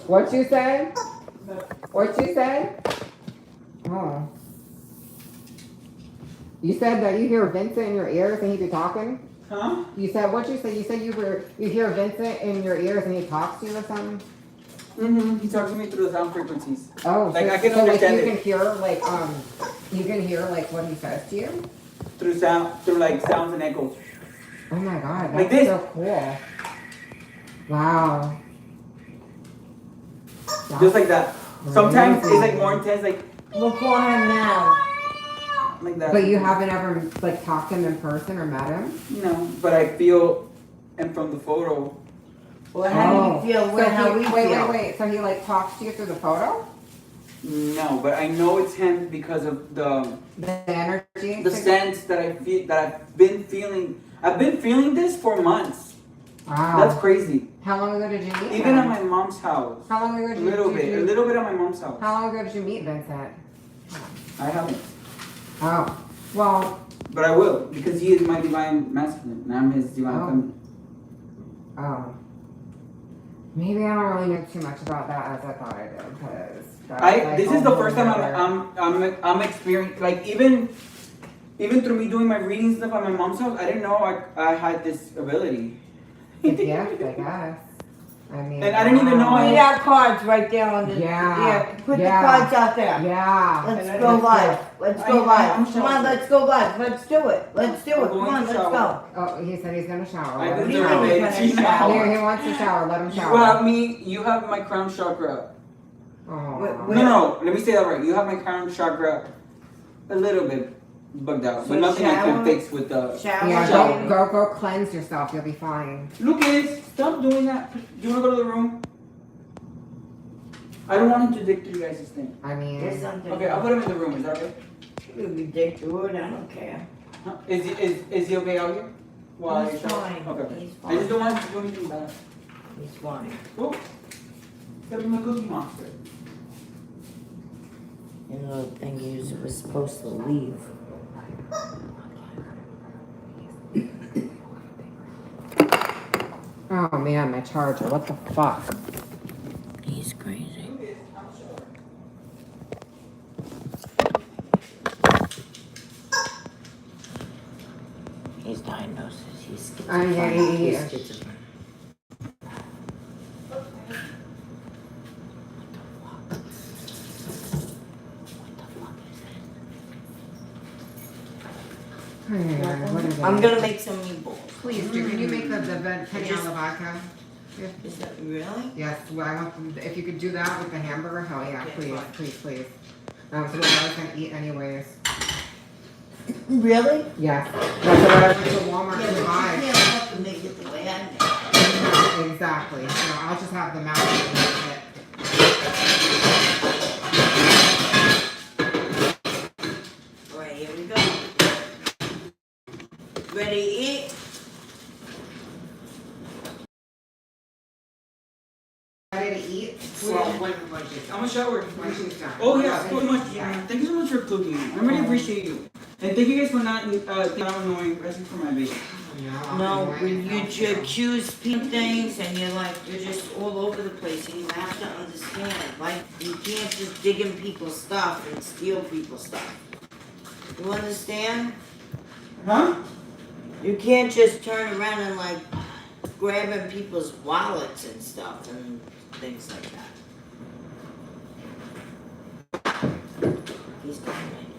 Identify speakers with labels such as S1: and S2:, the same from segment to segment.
S1: What you said? What you said? Oh. You said that you hear Vincent in your ears and he be talking?
S2: Huh?
S1: You said what you said? You said you hear Vincent in your ears and he talks to you or something?
S2: Mm-hmm. He talks to me through the sound frequencies.
S1: Oh,
S2: Like
S1: so,
S2: I can
S1: so like
S2: understand
S1: you
S2: it
S1: can hear you can hear like what he says to you?
S2: through sound, through like sounds and echoes.
S1: Oh my god, that's
S2: Like this.
S1: so cool. Wow. That's
S2: Just like that. Sometimes it's like more intense, like
S3: Look for him now.
S2: like that.
S1: But you haven't ever like talked to him in person or met him?
S2: No, but I feel, and from the photo.
S3: Well, how do you feel?
S1: So
S3: How we feel?
S1: wait. So he like talks to you through the photo?
S2: No, but I know it's him because of the
S1: energy?
S2: the sense that I feel, that I've been feeling. I've been feeling this for months.
S1: Wow.
S2: That's crazy.
S1: How long ago did you meet
S2: Even
S1: him?
S2: at my mom's house.
S1: How long ago did
S2: A
S1: you
S2: little bit at my mom's house.
S1: How long ago did you meet Vincent?
S2: I haven't,
S1: Oh. Well,
S2: but I will because he is my divine masculine and I'm his divine
S1: Oh.
S2: feminine.
S1: oh. Maybe I don't really know too much about that as I thought I did, because
S2: This is the first time I'm experiencing, like even through me doing my readings stuff at my mom's house, I didn't know I had this ability.
S1: It's a gift, I guess. I mean,
S2: And I didn't even know
S3: Read our cards right there on the.
S1: Yeah.
S3: Put
S1: Yeah.
S3: the cards out there.
S1: Yeah.
S3: Let's go live. Let's go
S2: I'm
S3: live. Come on, let's go live. Let's do it. Let's do it.
S2: I'm
S3: Come
S2: going
S3: on,
S2: to
S3: let's
S2: shower.
S3: go.
S1: Oh, he said he's gonna shower.
S2: I
S1: Let him
S2: deserve
S1: shower.
S3: it.
S2: it. She now.
S1: He wants to shower. Let him
S2: You
S1: shower.
S2: have me. You have my crown chakra.
S1: Oh.
S2: No. Let me say that right. You have my crown chakra a little bit bugged out,
S3: So
S2: but nothing I
S3: shower?
S2: can fix with the
S3: Shower.
S1: Yeah,
S2: shower.
S1: go cleanse yourself. You'll be fine.
S2: Lucas, stop doing that. Do you want to go to the room? I don't want him to dig through you guys' thing.
S1: I mean,
S3: There's something.
S2: Okay, I'll put him in the room. Is that okay?
S3: You can dig through it. I don't care.
S2: Huh? Is he okay out here? While
S3: He's
S2: you shower?
S3: fine.
S2: Okay.
S3: He's
S2: I just
S3: fine.
S2: don't want him to do anything bad.
S3: He's fine.
S2: Oh, got me my cookie monster.
S3: You know, the thing is, it was supposed to leave.
S1: oh man, my charger. What the fuck?
S3: He's crazy. His diagnosis, he's schizophrenic.
S1: yeah.
S3: He's schizophrenic.
S1: What is it?
S3: I'm gonna make some meatballs.
S1: Please do. Can you make the penny on the vodka?
S3: Is that really?
S1: Yes. Well, I want if you could do that with the hamburger. Hell yeah,
S3: Okay,
S1: please,
S3: fine.
S1: please. So what I was gonna eat anyways.
S3: Really?
S1: Yes. That's what I went to Walmart
S3: Yeah,
S1: to
S3: but you
S1: buy.
S3: can't have to make it the way I make it.
S1: Exactly. So I'll just have the mouth and that's it.
S3: Alright, here we go. Ready to eat?
S1: Ready to eat?
S2: I'm a shower.
S1: When she's done.
S2: Oh yeah, so much. Thank you so much for cooking. I really appreciate you. And thank you guys for not thinking I'm annoying, especially for my baby.
S3: No, when you accuse people of things and you're like, you're just all over the place and you have to understand, like, you can't just dig in people's stuff and steal people's stuff. You understand?
S2: Huh?
S3: You can't just turn around and like grabbing people's wallets and stuff and things like that. He's coming.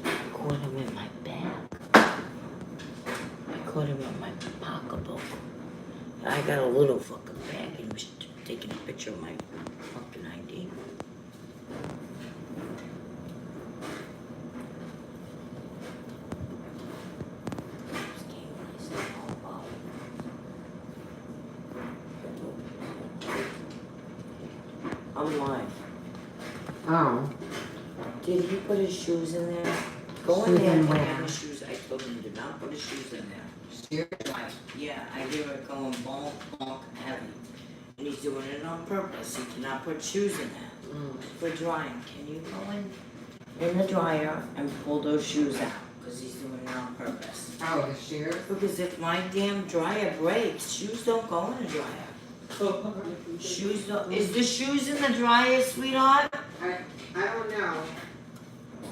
S3: I caught him in my bag. I caught him in my pocketbook. I got a little fucking bag and he was taking a picture of my fucking ID. I'm live.
S1: Oh.
S3: Did he put his shoes in there? Go in
S1: Shoes
S3: there
S1: in
S3: and
S1: where?
S3: have his shoes. I told him to not put his shoes in there. Yeah, I hear it going bonk, bonk, heavy. And he's doing it on purpose. He cannot put shoes in there. For drying. Can you go in the dryer and pull those shoes out? Because he's doing it on purpose.
S1: Oh, the shears?
S3: Because if my damn dryer breaks, shoes don't go in the dryer. Shoes, is the shoes in the dryer, sweetheart?
S1: I don't know.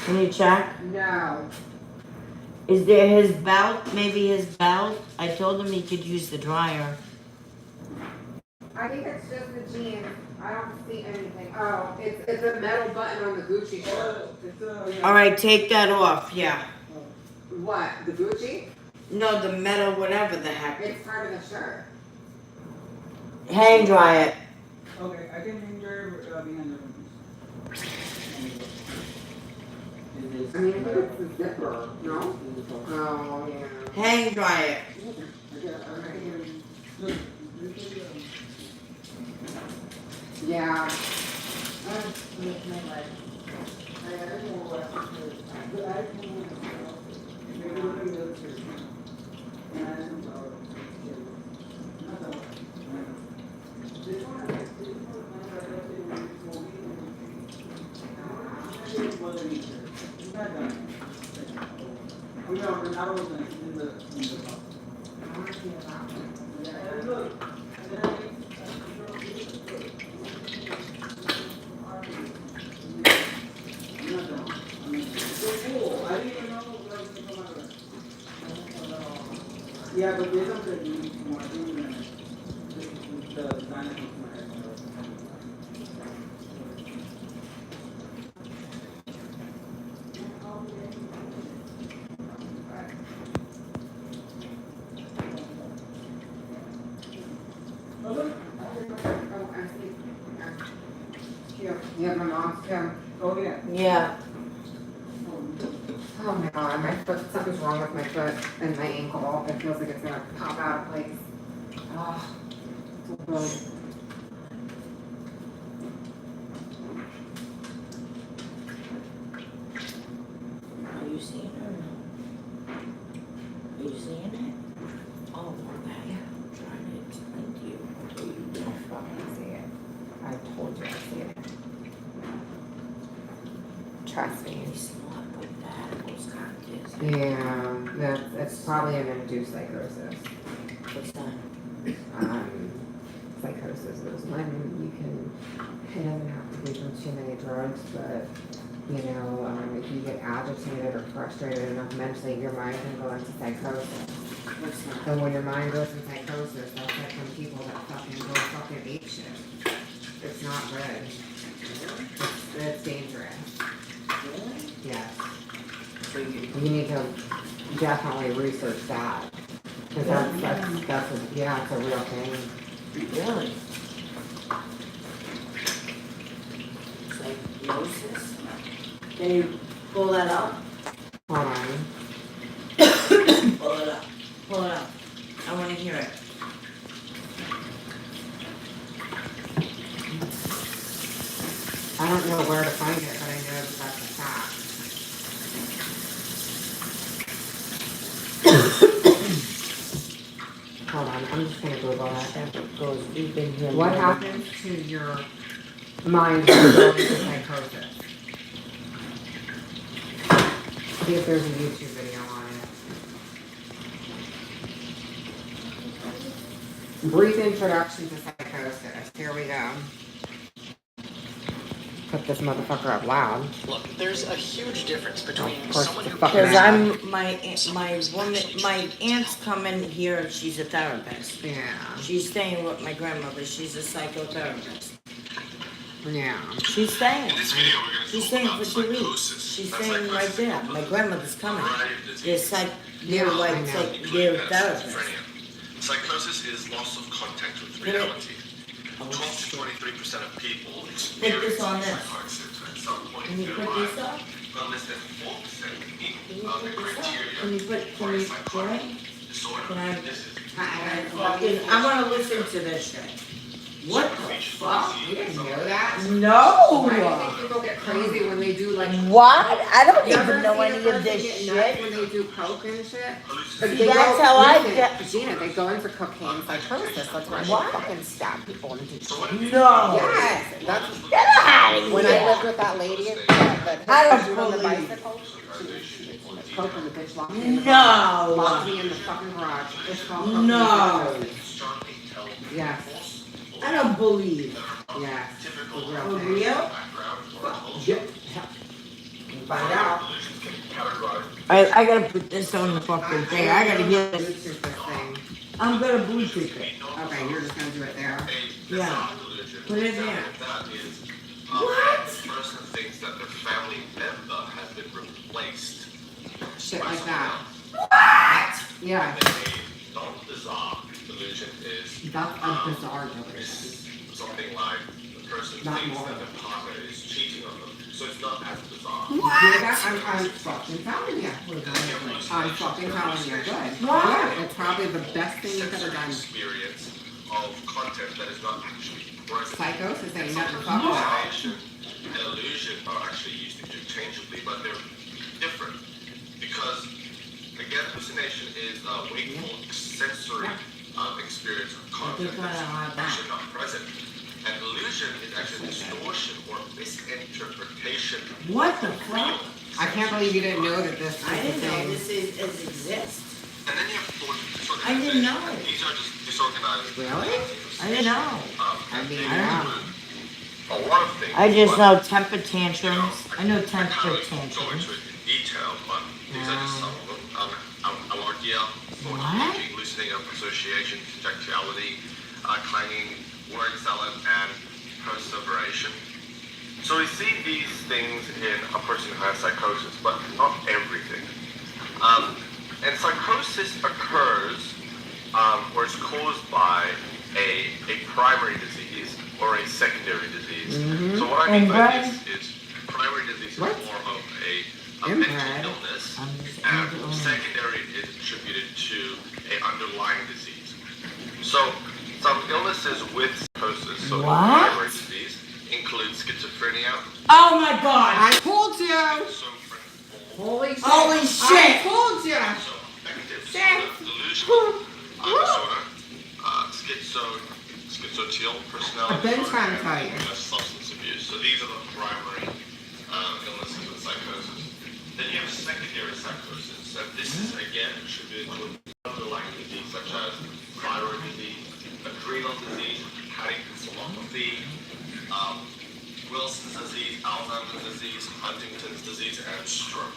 S3: Can you check?
S1: No.
S3: Is there his belt? Maybe his belt? I told him he could use the dryer.
S1: I think it's just the jeans. I don't see anything. Oh, it's a metal button on the Gucci shirt.
S3: Alright, take that off, yeah.
S1: What? The Gucci?
S3: No, the metal, whatever the heck.
S1: It's part of the shirt.
S3: Hang dry it.
S2: Okay, I can hang your behind
S1: I mean, I think it's the zipper. No? Oh, yeah.
S3: Hang dry it.
S1: Yeah.
S2: Yeah, but there's something more than the design of my head.
S1: You have my mom's too.
S2: Oh, yeah.
S3: Yeah.
S1: Oh my god, my foot, something's wrong with my foot and my ankle. It feels like it's gonna pop out of place. Oh, it's really.
S3: Are you seeing it or no? Are you seeing it? Oh, okay. I'm trying to explain to you. What you do.
S1: I fucking see it. I told you I see it. Trust me.
S3: You see what with that? Those contacts.
S1: Yeah, it's probably an induced psychosis.
S3: What's that?
S1: Psychosis is when you can, it doesn't have to be from too many drugs, but, you know, if you get agitated or frustrated enough mentally, your mind can go into psychosis.
S3: What's that?
S1: And when your mind goes into psychosis, that's like some people that fucking go fucking ape shit. It's not good. It's dangerous.
S3: Really?
S1: Yes.
S3: So you
S1: You need to definitely research that. Cause yeah, it's a real thing.
S3: really? Psychosis? Can you pull that up?
S1: Hold on.
S3: Pull it up. Pull it up. I want to hear it.
S1: I don't know where to find it, but I know that that's a fact. Hold on, I'm just gonna Google that.
S3: That goes deep in here.
S1: What happens to your mind when you go into psychosis? See if there's a YouTube video on it. Brief introduction to psychosis. Here we go. Put this motherfucker up loud.
S4: Look, there's a huge difference between
S1: Of course,
S4: someone
S1: the
S4: who
S1: fucking
S3: Because
S1: mad.
S3: my aunt's coming here. She's a therapist.
S1: Yeah.
S3: She's staying with my grandmother. She's a psychotherapist.
S1: Yeah.
S3: She's staying.
S5: In this video, we're going to
S3: She's
S5: talk
S3: staying
S5: about
S3: for 2 weeks.
S5: psychosis.
S3: She's
S5: That's
S3: staying right
S5: psychosis.
S3: there. My grandmother's coming.
S5: Variety of disease,
S3: They're
S1: Yeah,
S3: like
S1: I know.
S3: they're
S5: including
S3: therapists.
S5: schizophrenia. Psychosis is loss of contact with
S3: Put it-
S5: reality.
S3: Oh,
S5: 12 to
S3: shit.
S5: 23% of people
S3: Put
S5: experience
S3: this on this.
S5: psychosis at some point
S3: Can
S5: in
S3: you
S5: their
S3: put this
S5: life,
S3: up?
S5: but less than 4% meet
S3: Can you
S5: the
S3: put this up?
S5: criteria
S3: Can you put?
S5: for
S3: Can
S5: a
S3: you
S5: psychotic
S3: join?
S5: disorder.
S3: Can I?
S5: This is
S3: I want to listen to this shit. What the fuck?
S1: You didn't know that? Why do you
S3: No.
S1: think people get crazy when they do like?
S3: What? I don't
S1: You ever
S3: even know
S1: seen a
S3: any of
S1: person
S3: this
S1: get
S3: shit.
S1: nuts when they do coke and shit?
S5: hallucination.
S1: They
S3: That's
S1: go-
S3: how I
S1: listen,
S3: get-
S1: Gina, they go in for cocaine psychosis. That's why they
S3: What?
S1: fucking stab people and do
S5: So what
S1: shit.
S5: if you
S3: No.
S1: Yes, that's
S3: Get out of
S1: when I
S3: here.
S1: lived with that lady that
S3: I don't
S1: dude on the
S3: believe-
S1: bicycle. She was coke and the bitch locked me in the locked
S3: No.
S1: me in the fucking garage. It's called
S3: No.
S5: strongly tell
S1: Yes.
S5: people
S3: I don't believe.
S1: Yes, the
S5: typical
S1: real
S3: For
S1: thing.
S3: real?
S5: background or culture.
S1: Find out.
S5: Delusions can be categorized
S3: I gotta put this on the fucking thing. I gotta hear this.
S1: Bluetooth this thing.
S3: I'm gonna Bluetooth it.
S1: Okay, you're just gonna do it there.
S5: a
S3: Yeah.
S5: bizarre delusion.
S3: Put it
S5: Example
S3: there.
S5: of that is,
S3: What?
S5: the person thinks that their family member has been replaced
S1: Shit
S5: by
S1: like
S5: someone
S1: that.
S5: else.
S1: Yeah,
S5: And a non-bizarre delusion is
S1: that's a bizarre delusion.
S5: something like the person
S1: Not
S5: thinks
S1: more.
S5: that their partner is cheating on them. So it's not as bizarre.
S1: You hear that? I'm fucking telling you. I'm fucking telling you. Good. Yeah, it's probably the best thing you've ever done.
S5: Experience of content that is not actually present.
S1: Psychosis ain't nothing to fuck with.
S5: Hallucination and illusion are actually used interchangeably, but they're different because again, hallucination is a wakeful sensory experience of content that's actually not present. And illusion is actually distortion or misinterpretation.
S3: What the fuck?
S1: I can't believe you didn't know that this was
S3: I
S1: the
S3: didn't know
S1: thing.
S3: this exists.
S5: And then you have thought disorganization.
S3: I didn't know.
S5: These are just disorganized.
S1: Really?
S3: I didn't know.
S1: I mean,
S5: they
S1: yeah.
S5: include a lot of things.
S3: I just
S5: but,
S3: know temper
S5: you
S3: tantrums. I know
S5: I
S3: temper
S5: can't really go
S3: tantrums.
S5: into it in detail, but these are just some of them. Alargia, thought
S3: What?
S5: thinking, loosening of association, conjectuality, clanging, word salad, and perseveration. So we see these things in a person who has psychosis, but not everything. And psychosis occurs or is caused by a primary disease or a secondary disease. So what I mean by this is primary disease is more of a mental illness, and secondary is attributed to a underlying disease. So some illnesses with psychosis, so
S3: What?
S5: primary disease, include schizophrenia,
S3: Oh my god!
S1: I told you.
S5: schizophrenia,
S1: Holy shit.
S3: Holy shit.
S1: I told you.
S5: so affective disorder, delusional disorder, schizoteal personality
S1: I've been
S5: disorder,
S1: trying to tell you.
S5: and substance abuse. So these are the primary illnesses with psychosis. Then you have secondary psychosis, and this is again attributed to underlying disease such as thyroid disease, adrenal disease, Parkinsonopathy, Wilson's disease, Alzheimer's disease, Huntington's disease, and stroke.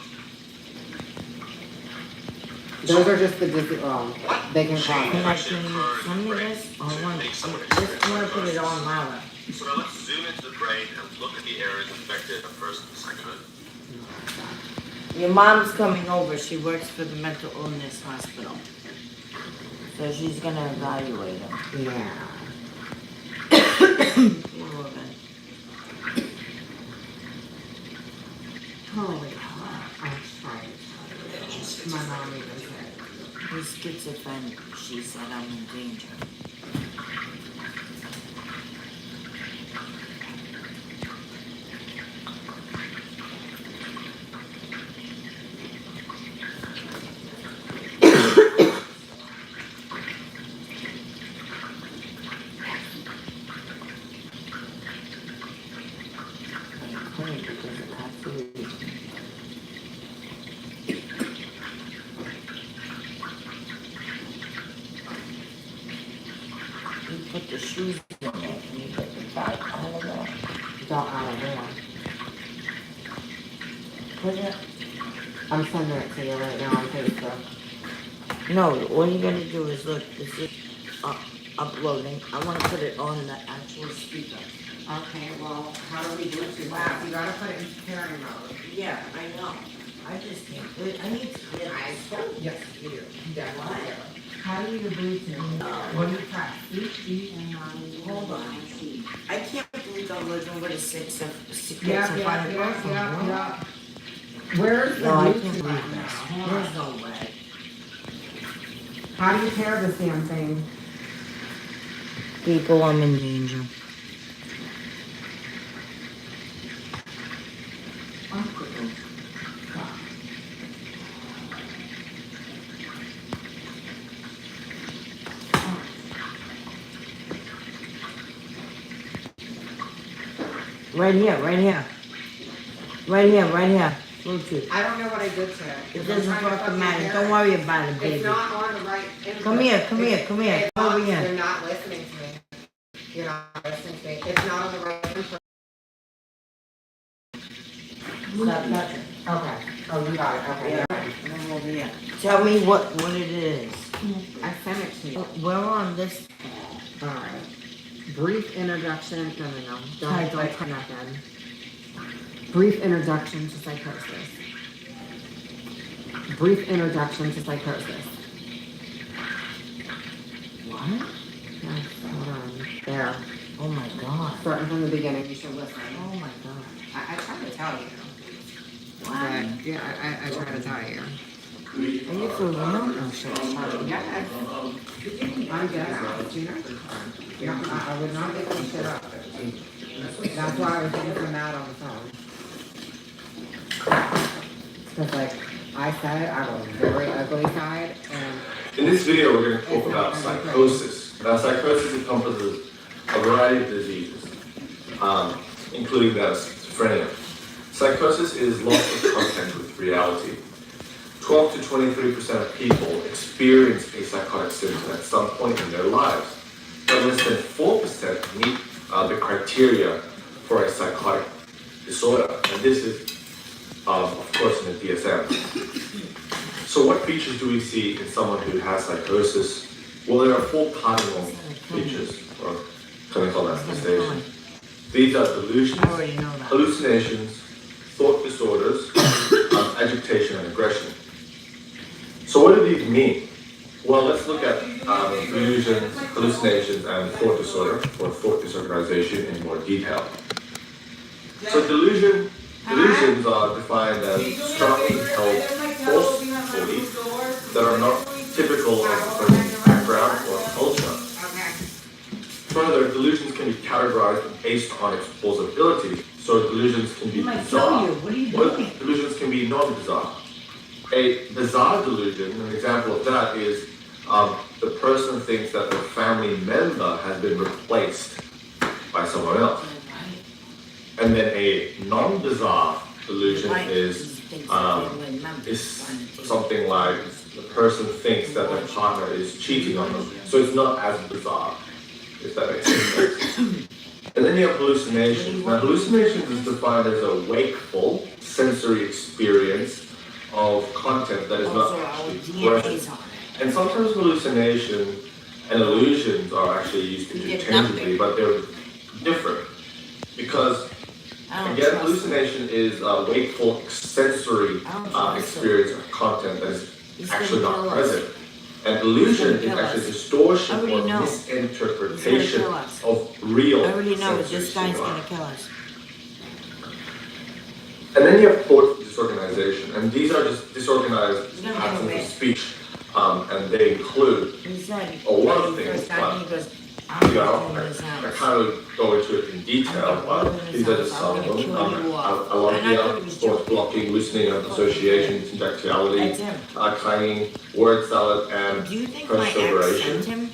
S1: Those are just the they can
S3: Can
S1: cause.
S3: I send you this? I want to put it on louder.
S5: So now let's zoom into the brain and look at the areas affected in a person's psychosis.
S3: Your mom's coming over. She works for the mental illness hospital. So she's gonna evaluate him.
S1: Yeah.
S3: Poor woman.
S1: Holy crap. I'm trying to tell you. My mom even said.
S3: He's schizophrenic. She said I'm in danger. Because of that food. You put the shoes in there and you put the bag out of there.
S1: Don't out of there.
S3: Put it.
S1: I'm sending it to you right now on Facebook.
S3: No, all you gotta do is look. This is uploading. I want to put it on the actual speaker.
S1: Okay, well, how do we do it? You gotta put it in carry mode.
S3: Yeah, I know. I just can't. I need to clear this.
S1: Yes, you do. Definitely.
S3: What?
S1: How do you do Bluetooth? What do you press?
S3: Hold on. I can't believe I'm living with a six of secrets
S1: Yeah,
S3: of
S1: yeah,
S3: fun.
S1: yeah, yeah. Where's the
S3: No, I can't
S1: Bluetooth
S3: believe
S1: button?
S3: this.
S1: Hold on.
S3: There's no way.
S1: How do you pair this damn thing?
S3: People, I'm in danger. Right here, right here. Right here, right here. Bluetooth.
S1: I don't know what I did to it.
S3: It doesn't fucking matter. Don't worry about it,
S1: It's
S3: baby.
S1: not on the right input.
S3: Come here, come here, come here.
S1: It's
S3: Come over
S1: not-
S3: here.
S1: They're not listening to me. You're not listening to me. It's not on the right info.
S3: Gotcha.
S1: Okay. Oh, you got it. Okay.
S3: Yeah.
S1: Yeah.
S3: Yeah. Tell me what it is.
S1: I sent it to you.
S3: We're on this.
S1: Alright. Brief introduction. No. Don't type nothing. Brief introduction to psychosis. Brief introduction to psychosis.
S3: What?
S1: Yes, hold on. There.
S3: Oh my god.
S1: Starting from the beginning, you should listen.
S3: Oh my god.
S1: I try to tell you.
S3: What?
S1: But, yeah, I try to tell you.
S3: Are you for real?
S1: Oh, shit. Yes. I'm dead ass, you know? Yeah, I would not make this shit up. That's why I was getting so mad on the phone. Because, like, I said I was very ugly side, and...
S5: In this video, we're going to talk about psychosis. Now, psychosis encompasses a variety of diseases, including that of schizophrenia. Psychosis is loss of contact with reality. 12 to 23% of people experience a psychotic symptom at some point in their lives, but less than 4% meet the criteria for a psychotic disorder, and this is, of course, in the DSM. So what features do we see in someone who has psychosis? Well, there are 4 cardinal features, or clinical manifestations. These are delusions,
S3: I already know that.
S5: hallucinations, thought disorders, agitation, and aggression. So what do these mean? Well, let's look at delusions, hallucinations, and thought disorder, or thought disorganization in more detail. So delusions are defined as strongly held false beliefs that are not typical of a person's background or culture. Further, delusions can be categorized based on its plausibility. So delusions can be bizarre,
S3: What are you
S5: or
S3: doing?
S5: delusions can be non-bizarre. A bizarre delusion, an example of that is the person thinks that their family member has been replaced by someone else. And then a non-bizarre delusion is something like the person thinks that their partner is cheating on them. So it's not as bizarre, if that makes sense. And then you have hallucinations. Now, hallucinations is defined as a wakeful sensory experience of content that is not actually present. And sometimes hallucinations and illusions are actually used interchangeably, but they're different. Because, again, hallucination is a wakeful sensory experience of content that is actually not present. And illusion is actually distortion or misinterpretation of real
S3: I already know that
S5: sensory
S3: this guy's
S5: stimuli.
S3: gonna kill us.
S5: And then you have thought disorganization, and these are just disorganized patterns of speech, and they include
S3: He said,
S5: a lot of
S3: when he
S5: things,
S3: first got
S5: but,
S3: me, he goes,
S5: I
S3: I'm gonna
S5: can't
S3: his house.
S5: really go into it in detail, but these are just some of them. Alogia, thought blocking, loosening of association, syntacticality,
S3: That's him.
S5: clanging, word salad, and
S3: Do you think my ex
S5: perseveration.
S3: sent him?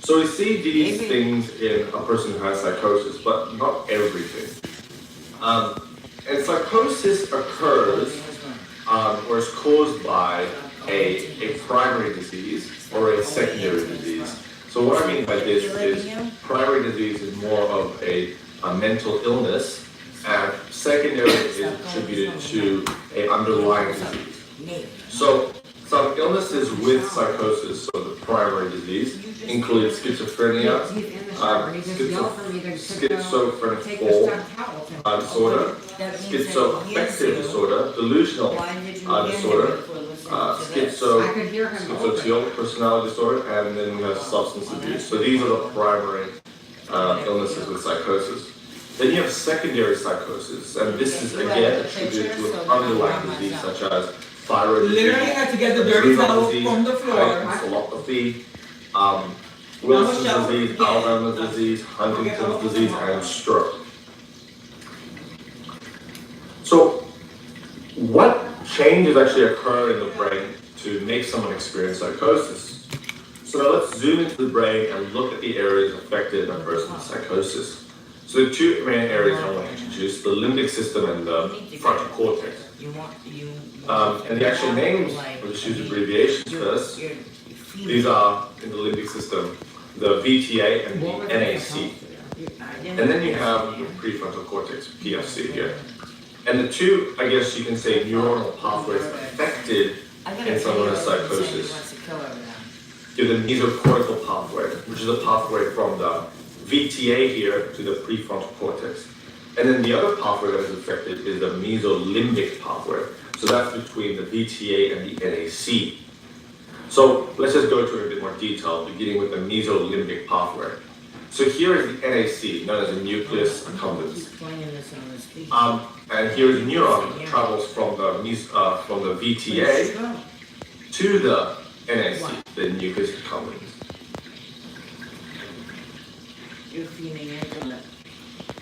S5: So we see these things in a person who has psychosis, but not everything. And psychosis occurs or is caused by a primary disease or a secondary disease. So what I mean by this is primary disease is more of a mental illness, and secondary is attributed to an underlying disease. So some illnesses with psychosis, so the primary disease, include schizophrenia, schizophrenic disorder, schizoaffective disorder, delusional disorder, schizotypal personality disorder, and then we have substance abuse. So these are the primary illnesses with psychosis. Then you have secondary psychosis, and this is again attributed to an underlying disease such as thyroid disease,
S2: Literally had to get the dirty
S5: renal
S2: towel
S5: disease,
S2: from the floor.
S5: encephalopathy, Wilson's disease, Alzheimer's disease, Huntington's disease, and stroke. So, what changes actually occur in the brain to make someone experience psychosis? So now let's zoom into the brain and look at the areas affected in a person's psychosis. So the two main areas I want to introduce, the limbic system and the frontal cortex. And the actual names, we'll just use abbreviations first. These are, in the limbic system, the VTA and the NAC. And then you have the prefrontal cortex, PFC here. And the two, I guess you can say, neuronal pathways affected in someone with psychosis is the mesocortical pathway, which is a pathway from the VTA here to the prefrontal cortex. And then the other pathway that is affected is the mesolimbic pathway. So that's between the VTA and the NAC. So let's just go into it in a bit more detail, beginning with the mesolimbic pathway. So here is the NAC, known as the nucleus accumbens. And here is a neuron that travels from the VTA to the NAC, the nucleus accumbens.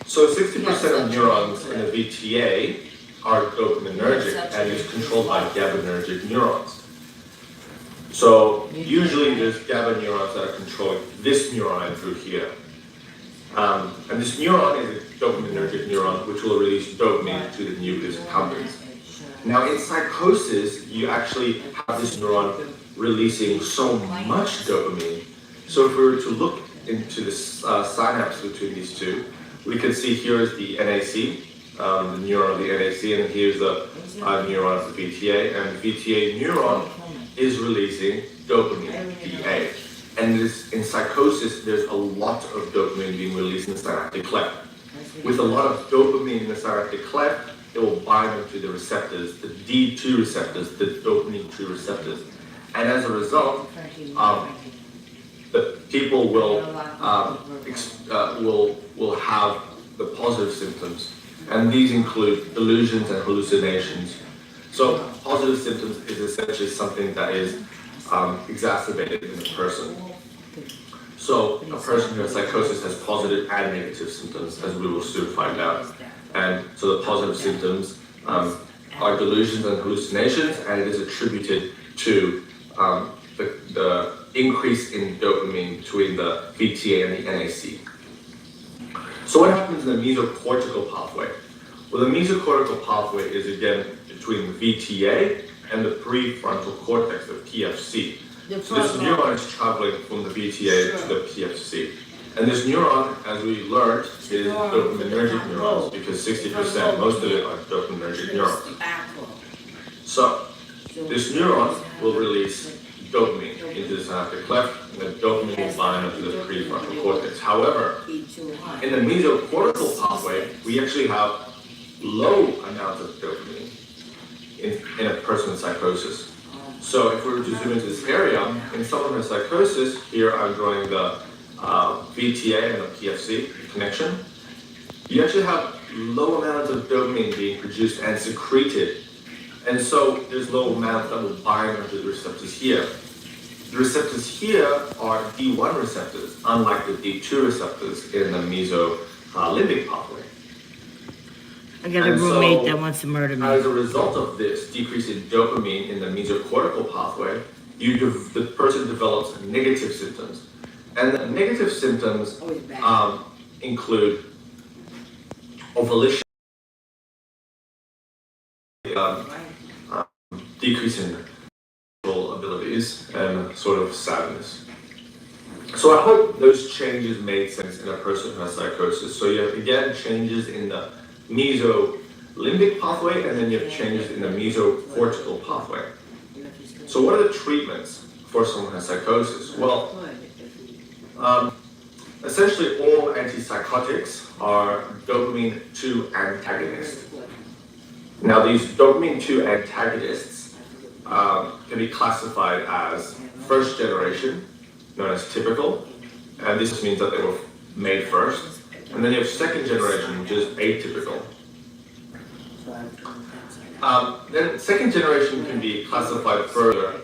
S5: So 60% of neurons in the VTA are dopaminergic and is controlled by GABAergic neurons. So usually there's GABA neurons that are controlling this neuron through here. And this neuron is a dopaminergic neuron which will release dopamine to the nucleus accumbens. Now in psychosis, you actually have this neuron releasing so much dopamine. So if we were to look into the synapse between these two, we can see here is the NAC, the neuron of the NAC, and here's the neuron of the VTA, and the VTA neuron is releasing dopamine, DA. And in psychosis, there's a lot of dopamine being released in the synaptic cleft. With a lot of dopamine in the synaptic cleft, it will bind onto the receptors, the D2 receptors, the dopamine 2 receptors. And as a result, the people will have the positive symptoms, and these include delusions and hallucinations. So positive symptoms is essentially something that is exacerbated in a person. So a person who has psychosis has positive and negative symptoms, as we will soon find out. And so the positive symptoms are delusions and hallucinations, and it is attributed to the increase in dopamine between the VTA and the NAC. So what happens in the mesocortical pathway? Well, the mesocortical pathway is again between the VTA and the prefrontal cortex, the PFC. So this neuron is traveling from the VTA to the PFC. And this neuron, as we learned, is dopaminergic neurons because 60%, most of it are dopaminergic neurons. So this neuron will release dopamine into the synaptic cleft, and the dopamine will bind up to the prefrontal cortex. However, in the mesocortical pathway, we actually have low amounts of dopamine in a person with psychosis. So if we were to zoom into this area, in someone with psychosis, here I'm drawing the VTA and the PFC connection, you actually have low amounts of dopamine being produced and secreted. And so there's low amounts that will bind onto the receptors here. The receptors here are D1 receptors, unlike the D2 receptors in the mesolimbic pathway.
S3: I got a roommate that wants to murder me.
S5: As a result of this decrease in dopamine in the mesocortical pathway, the person develops negative symptoms. And the negative symptoms include volition, decrease in abilities, and sort of sadness. So I hope those changes made sense in a person who has psychosis. So you have, again, changes in the mesolimbic pathway, and then you have changes in the mesocortical pathway. So what are the treatments for someone who has psychosis? Well, essentially all antipsychotics are dopamine 2 antagonists. Now these dopamine 2 antagonists can be classified as first generation, known as typical, and this means that they were made first. And then you have second generation, which is atypical. Then second generation can be classified further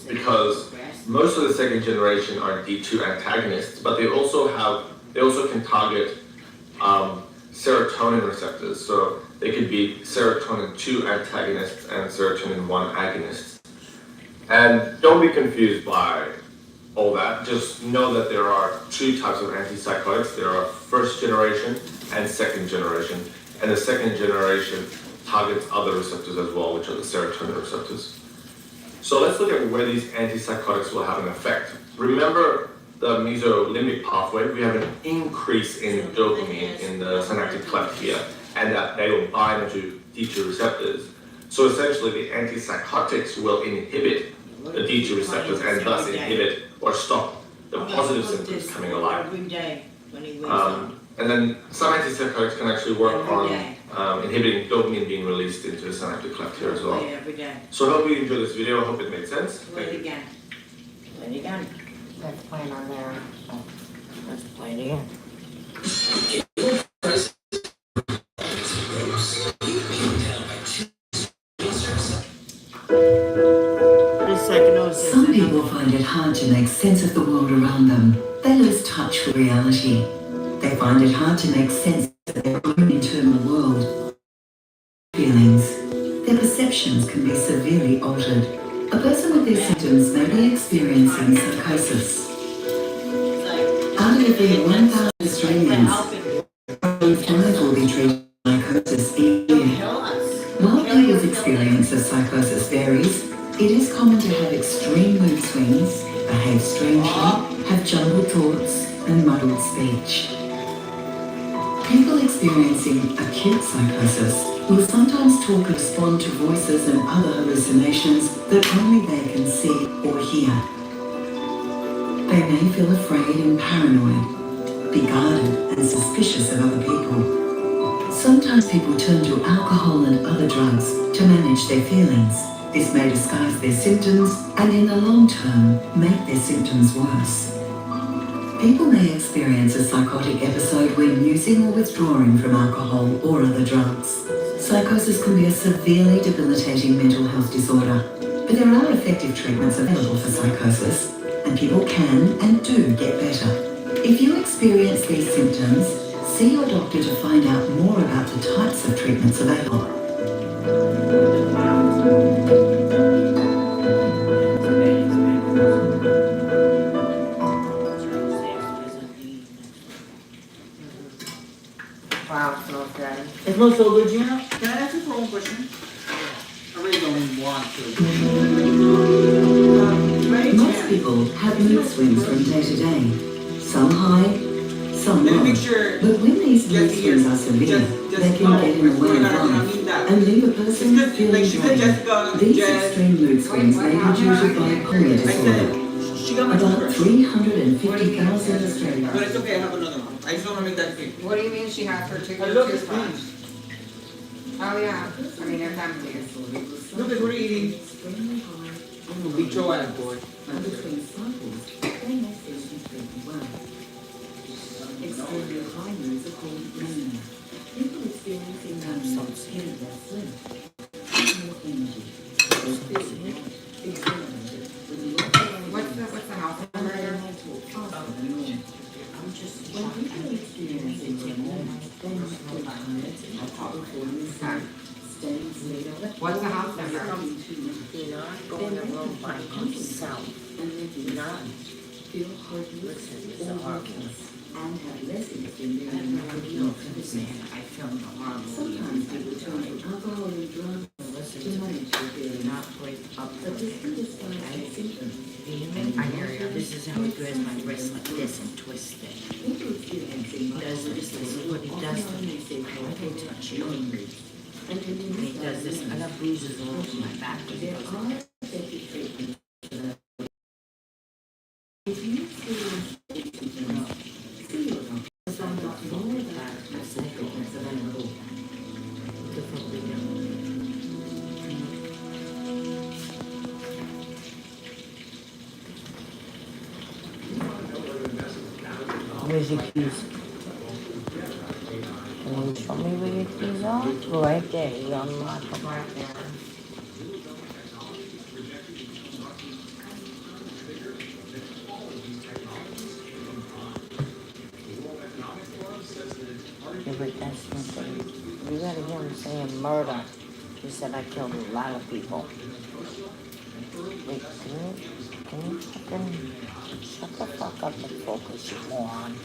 S5: because most of the second generation are D2 antagonists, but they also can target serotonin receptors. So they could be serotonin 2 antagonists and serotonin 1 agonists. And don't be confused by all that. Just know that there are two types of antipsychotics. There are first generation and second generation. And the second generation targets other receptors as well, which are the serotonin receptors. So let's look at where these antipsychotics will have an effect. Remember the mesolimbic pathway, we have an increase in dopamine in the synaptic cleft here, and that they will bind to D2 receptors. So essentially, the antipsychotics will inhibit the D2 receptors and thus inhibit or stop the positive symptoms coming alive.
S3: Every day when he wakes up.
S5: And then some antipsychotics can actually work
S3: Every
S5: on
S3: day.
S5: inhibiting dopamine being released into the synaptic cleft here as well.
S3: Play every day.
S5: So I hope you enjoyed this video. I hope it made sense.
S3: Play it again. Play it again.
S1: That's playing on there.
S3: Let's play it again.
S6: Some people find it hard to make sense of the world around them. They lose touch with reality. They find it hard to make sense of their own internal world. Feelings. Their perceptions can be severely altered. A person with these symptoms may be experiencing psychosis. Out of every 1,000 Australians, only 5 will be treated with psychosis each year. While people's experience of psychosis varies, it is common to have extreme mood swings, behave strangely, have jumbled thoughts, and muddled speech. People experiencing acute psychosis will sometimes talk or respond to voices and other hallucinations that only they can see or hear. They may feel afraid and paranoid, be guarded and suspicious of other people. Sometimes people turn to alcohol and other drugs to manage their feelings. This may disguise their symptoms and in the long term make their symptoms worse. People may experience a psychotic episode when using or withdrawing from alcohol or other drugs. Psychosis can be a severely debilitating mental health disorder, but there are effective treatments available for psychosis, and people can and do get better. If you experience these symptoms, see your doctor to find out more about the types of treatments available.
S1: Wow, smells good.
S2: It smells so good, Gina. Can I ask you for one question? I really don't want to.
S6: Most people have mood swings from day to day. Some high, some
S2: Let me
S6: low.
S2: make sure.
S6: But when these mood
S2: Jesse
S6: swings
S2: here.
S6: are severe,
S2: Just
S6: they can
S2: no,
S6: get in the way of
S2: I
S6: life
S2: mean that.
S6: and leave a person
S2: It's good, like
S6: feeling
S2: she said,
S6: drained.
S2: Jessica,
S6: These
S2: Jess.
S6: extreme mood swings may be due to bipolar
S2: I
S6: disorder.
S2: said, she got my
S6: About
S2: toothbrush.
S6: 350,000 Australians.
S2: But it's okay, I have another one. I just want to make that clear.
S1: What do you mean she has her
S2: I love this
S1: toothbrush?
S2: thing.
S1: Oh, yeah. I mean, there's empty.
S2: Lucas, what are you eating? Bicho ad, boy.
S6: And between cycles, they may feel completely well. Extremely high moods are called mania. People experiencing mania feel their slim, more energy, exhilarated, with
S1: What's the house number here?
S6: faster than normal. When people are experiencing mania, they may feel tired, falling asleep, staying asleep.
S1: What's the house number?
S3: You're not going to room by yourself.
S6: And they
S3: None.
S6: feel hopeless
S3: Listen, it's
S6: or
S3: a horrible.
S6: worthless and have less instinct
S3: I
S6: than
S3: don't
S6: the
S3: know if you understand. I filmed a horrible
S6: Sometimes people turn to alcohol and drugs
S3: Listen
S6: to
S3: to me.
S6: manage their
S3: Do
S6: feelings.
S3: not break up
S6: But
S3: with
S6: this
S3: it.
S6: can disguise their symptoms.
S3: Do you hear me?
S1: I hear you.
S3: This is how he grabs my wrist like this and twists it.
S6: People experiencing
S3: He does this, this is what he does to me. I can touch you.
S6: and can be
S3: And he does this. I got bruises all over my back.
S6: There are effective treatments for that. If you experience these symptoms, see your doctor to find out more about the treatments available.
S3: Different video. Where's your keys? Can you show me where your keys are? Right there, you unlock them.
S1: Right there.
S3: Yeah, but that's not the, you gotta hear him saying murder. He said I killed a lot of people. Wait, can you fucking shut the fuck up and focus, you moron?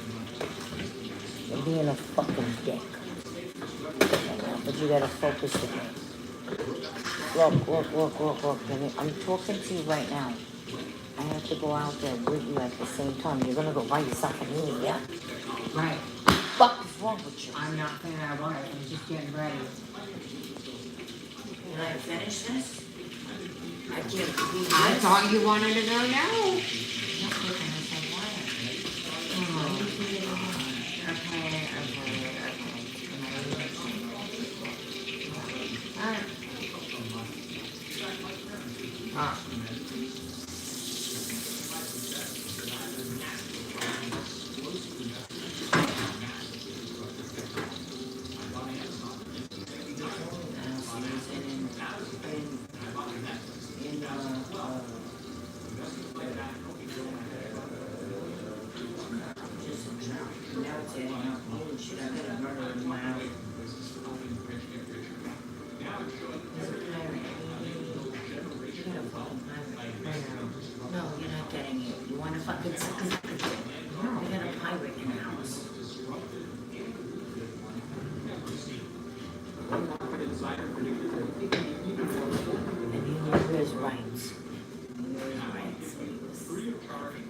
S3: You're being a fucking dick. But you gotta focus with me. Look. I'm talking to you right now. I have to go out there with you at the same time. You're gonna go buy yourself a knee, yeah?
S1: Right.
S3: What is wrong with you?
S1: I'm not saying I was, I'm just getting ready.
S3: Can I finish this? I can't believe this.
S1: I thought you wanted to go now.
S3: No, we're gonna say why.
S1: Alright. Ah.
S3: No, you're not getting it. You want to fucking suck it? No, you got a pirate in the house. And you know his rights. You know his rights. And he was perfect.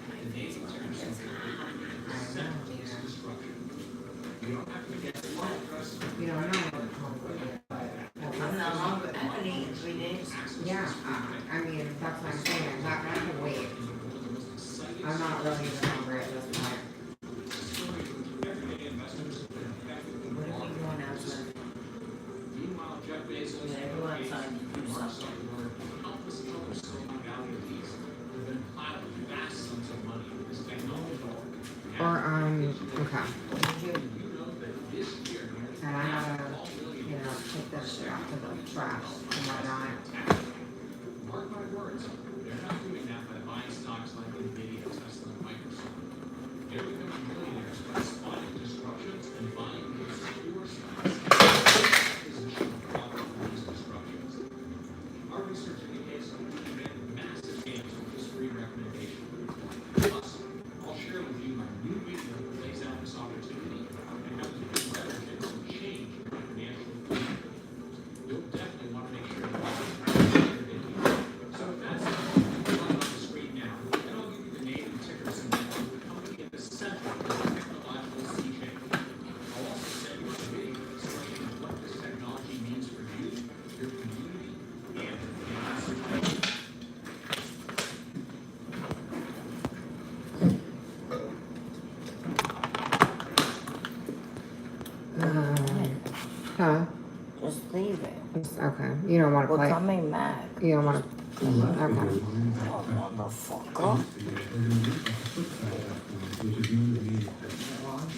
S1: You know, I'm not
S3: I'm not hungry. I haven't eaten in 3 days.
S1: yeah, I mean, that's what I'm saying, that I can wait. I'm not really even hungry at this point.
S3: What if we go on outside? We gotta go outside and do something.
S1: Or, okay. And I gotta, take this shit out to the trash and whatnot.
S7: Mark my words, they're not doing that by buying stocks like Nvidia, Tesla, and Microsoft. They're becoming millionaires by spotting disruptions and buying these secure stocks. Position profit from these disruptions. Our research indicates that we can make massive gains with this free recommendation. Plus, I'll share with you my new video that lays out this opportunity and how you can leverage it to change your financial future. You'll definitely want to make sure you watch your video. So if that's on the screen now, and I'll give you the name and ticker symbol of the company at the center of the technological sea change. I'll also send you a video explaining what this technology means for you, your community, and your finances.
S1: Huh?
S3: Just leave it.
S1: Okay, you don't wanna
S3: We're
S1: play,
S3: coming back.
S1: you don't wanna, okay.
S3: Oh, motherfucker.
S8: Which is known to be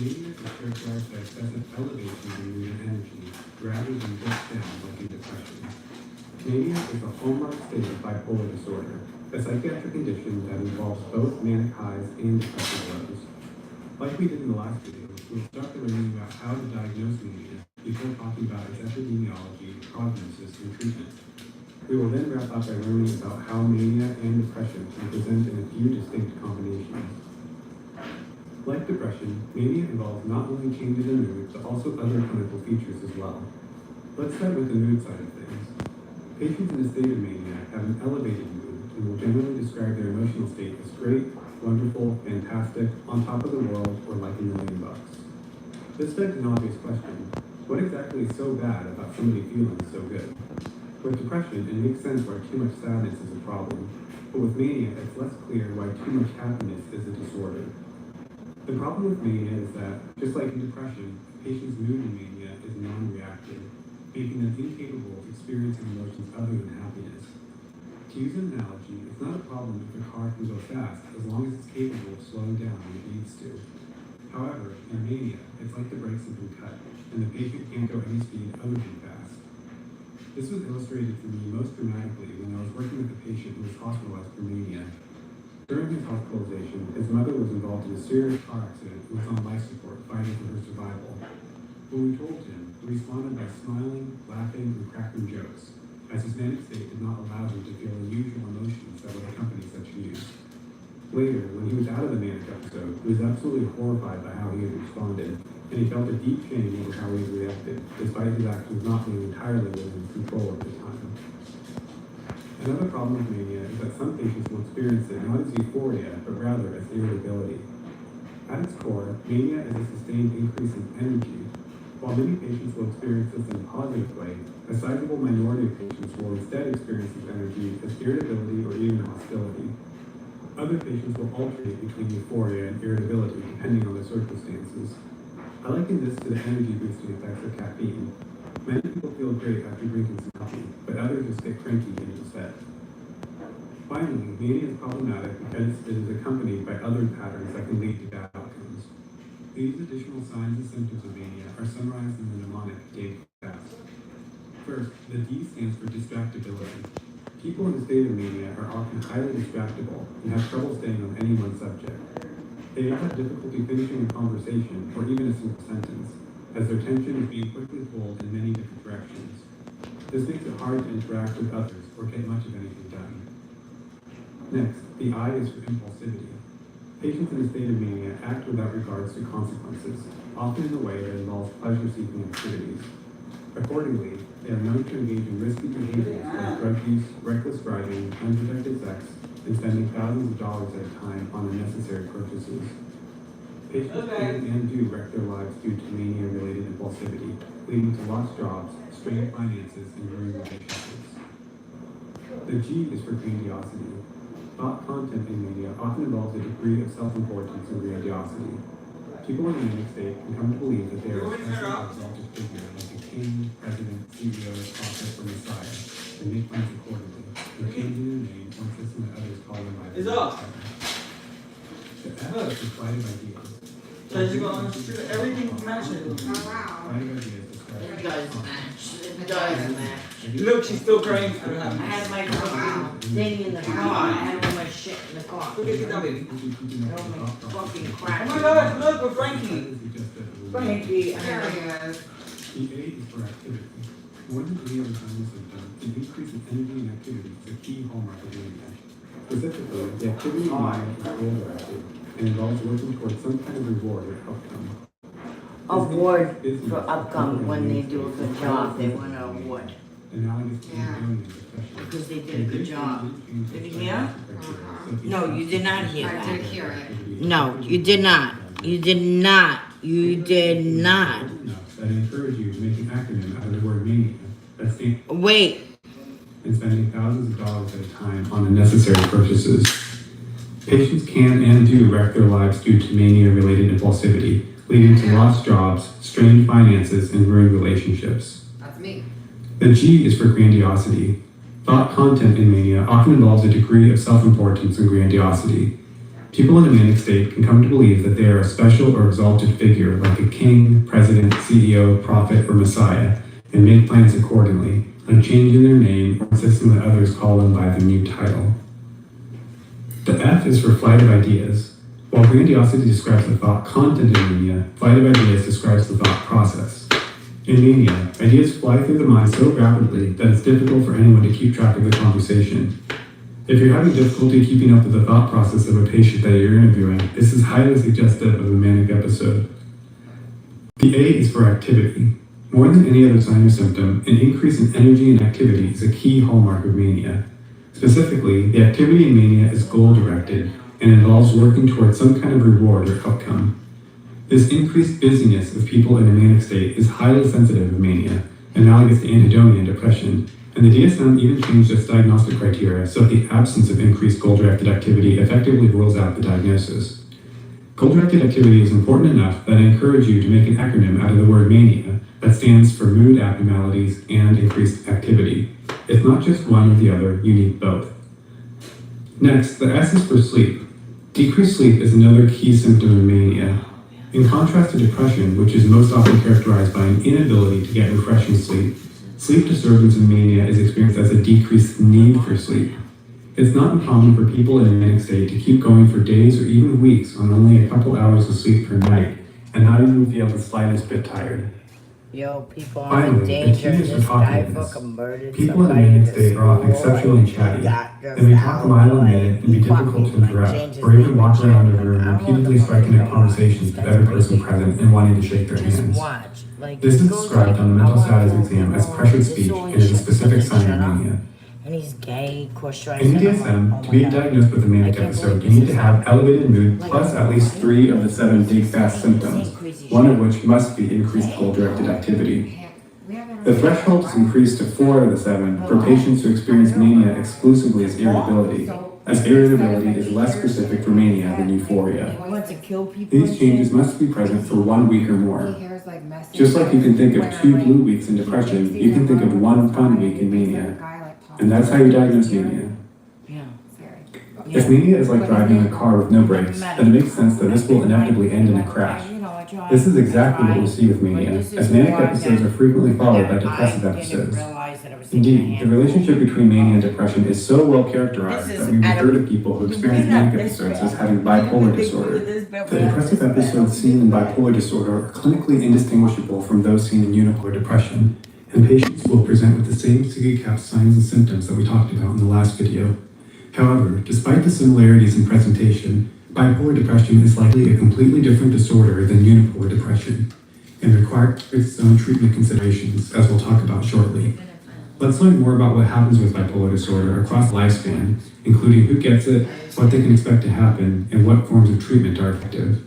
S8: media is characterized by excessive elevation in mood and energy, rather than just down like in depression. Mania is a hallmark state of bipolar disorder, a psychiatric condition that involves both manic highs and depressive lows. Like we did in the last video, we'll start by learning about how to diagnose mania before talking about its epidemiology, prognosis, and treatment. We will then wrap up by learning about how mania and depression can present in a few distinct combinations. Like depression, mania involves not only changes in mood, but also other clinical features as well. Let's start with the mood side of things. Patients in a state of mania have an elevated mood and will generally describe their emotional state as great, wonderful, fantastic, on top of the world, or like $1 million. This begs an obvious question. What exactly is so bad about somebody feeling so good? With depression, it makes sense why too much sadness is a problem, but with mania, it's less clear why too much happiness is a disorder. The problem with mania is that, just like in depression, a patient's mood in mania is non-reactive, making them incapable of experiencing emotions other than happiness. To use an analogy, it's not a problem if a car can go fast as long as it's capable of slowing down when it needs to. However, in mania, it's like the brakes have been cut, and the patient can't go any speed other than fast. This was illustrated for me most dramatically when I was working with a patient who was hospitalized for mania. During his hospitalization, his mother was involved in a serious car accident and was on life support fighting for her survival. When we told him, he responded by smiling, laughing, and cracking jokes, as his manic state did not allow him to feel unusual emotions that would accompany such news. Later, when he was out of the manic episode, he was absolutely horrified by how he had responded, and he felt a deep shame over how he had reacted, despite his actions not being entirely within his control at the time. Another problem with mania is that some patients will experience it not as euphoria, but rather as irritability. At its core, mania is a sustained increase in energy. While many patients will experience this in a positive way, a sizable minority of patients will instead experience this energy as irritability or even hostility. Other patients will alternate between euphoria and irritability depending on the circumstances. I liken this to the energy boosting effects of caffeine. Many people feel great after drinking some coffee, but others just get cranky instead. Finally, mania is problematic because it is accompanied by other patterns that can lead to bad outcomes. These additional signs and symptoms of mania are summarized in the mnemonic DAVE FAST. First, the D stands for distractibility. People in a state of mania are often highly distractible and have trouble staying on any one subject. They may have difficulty finishing a conversation or even a single sentence, as their attention is being quickly pulled in many different directions. This makes it hard to interact with others or get much of anything done. Next, the I is for impulsivity. Patients in a state of mania act without regards to consequences, often in a way that involves pleasure-seeking activities. Accordingly, they are known to engage in risky behaviors like drug use, reckless driving, unprotected sex, and spending thousands of dollars at a time on unnecessary purchases. Patients can and do wreck their lives due to mania-related impulsivity, leading to lost jobs, strained finances, and ruined relationships. The G is for grandiosity. Thought content in mania often involves a degree of self-importance and grandiosity. People in a manic state can come to believe that they are a special or exalted figure like a king, president, CEO, prophet, or messiah, and make plans accordingly, and changing their name or insisting that others call them by their
S2: It's up.
S8: title. The F is flight of ideas.
S2: Everything matches.
S1: Oh, wow.
S8: Flight of ideas describes
S3: It does match. It does match.
S2: Look, she's still crying.
S3: I had my fucking thing in the car. I had all my shit in the car.
S2: Look at that baby.
S3: All my fucking crap.
S2: Oh my gosh, look, with Frankie. Frankie.
S1: There he is.
S8: The A is for activity. More than any other sign or symptom, an increase in energy and activity is a key hallmark of mania. Specifically, the activity in mania is goal-directed and involves working towards some kind of reward or outcome.
S3: Award for outcome when they do a good job. They win an award
S8: Analogous to
S1: Yeah.
S8: anhedonia depression.
S3: because they did a good job. Did you hear?
S8: So if
S3: No, you did not hear
S1: I
S3: that.
S1: did hear it.
S3: No, you did not. You did not. You did not.
S8: enough that I encourage you to make an acronym out of the word mania that stands
S3: Wait.
S8: and spending thousands of dollars at a time on unnecessary purchases. Patients can and do wreck their lives due to mania-related impulsivity, leading to lost jobs, strained finances, and ruined relationships.
S1: That's me.
S8: The G is for grandiosity. Thought content in mania often involves a degree of self-importance and grandiosity. People in a manic state can come to believe that they are a special or exalted figure like a king, president, CEO, prophet, or messiah, and make plans accordingly, like changing their name or insisting that others call them by their new title. The F is for flight of ideas. While grandiosity describes the thought content in mania, flight of ideas describes the thought process. In mania, ideas fly through the mind so rapidly that it's difficult for anyone to keep track of the conversation. If you're having difficulty keeping up with the thought process of a patient that you're interviewing, this is highly suggestive of a manic episode. The A is for activity. More than any other sign or symptom, an increase in energy and activity is a key hallmark of mania. Specifically, the activity in mania is goal-directed and involves working towards some kind of reward or outcome. This increased busyness of people in a manic state is highly sensitive of mania, analogous to anhedonia and depression, and the DSM even changed its diagnostic criteria so that the absence of increased goal-directed activity effectively rules out the diagnosis. Goal-directed activity is important enough that I encourage you to make an acronym out of the word mania that stands for mood abnormalities and increased activity. It's not just one or the other, you need both. Next, the S is for sleep. Decreased sleep is another key symptom of mania. In contrast to depression, which is most often characterized by an inability to get refreshing sleep, sleep disturbance in mania is experienced as a decreased need for sleep. It's not uncommon for people in a manic state to keep going for days or even weeks on only a couple hours of sleep per night and not even feel the slightest bit tired.
S3: Yo, people are
S8: Finally,
S3: in danger.
S8: the key is
S3: This
S8: for
S3: guy
S8: talkativeness.
S3: fucking murdered
S8: People in a
S3: somebody
S8: manic
S3: at
S8: state are often
S3: school,
S8: exceptionally
S3: like,
S8: chatty.
S3: doctors
S8: They may talk a mile a
S3: out,
S8: minute and be
S3: like,
S8: difficult to
S3: fucking, like,
S8: interrupt,
S3: change his
S8: or even
S3: name
S8: walk
S3: and
S8: around a
S3: shit.
S8: room
S3: I don't know what
S8: repeatedly
S3: the fuck
S8: striking
S3: is
S8: up
S3: going on.
S8: conversations with
S3: That's
S8: every person
S3: crazy.
S8: present and wanting to shake their
S3: Just
S8: hands.
S3: watch. Like,
S8: This
S3: he
S8: is
S3: goes
S8: described
S3: like,
S8: on the
S3: I
S8: mental
S3: want
S8: status
S3: to,
S8: exam
S3: you
S8: as
S3: know,
S8: pressured
S3: just
S8: speech
S3: so he
S8: and is a
S3: shuts
S8: specific
S3: up and
S8: sign
S3: shut
S8: of
S3: up.
S8: mania.
S3: and he's gay, cross-dressing.
S8: In DSM, to be diagnosed with a manic episode, you need to have elevated mood plus at least 3 of the 7 big fast symptoms, one of which must be increased goal-directed activity. The threshold is increased to 4 of the 7 for patients who experience mania exclusively as irritability, as irritability is less specific for mania than euphoria. These changes must be present for 1 week or more. Just like you can think of 2 blue weeks in depression, you can think of 1 fun week in mania. And that's how you diagnose mania. If mania is like driving a car with no brakes, then it makes sense that this will inevitably end in a crash. This is exactly what we see with mania, as manic episodes are frequently followed by depressive episodes. Indeed, the relationship between mania and depression is so well characterized that we refer to people who experience manic episodes as having bipolar disorder. The depressive episodes seen in bipolar disorder are clinically indistinguishable from those seen in unipolar depression, and patients will present with the same CGCAP signs and symptoms that we talked about in the last video. However, despite the similarities in presentation, bipolar depression is likely a completely different disorder than unipolar depression, and requires its own treatment considerations, as we'll talk about shortly. Let's learn more about what happens with bipolar disorder across the lifespan, including who gets it, what they can expect to happen, and what forms of treatment are effective.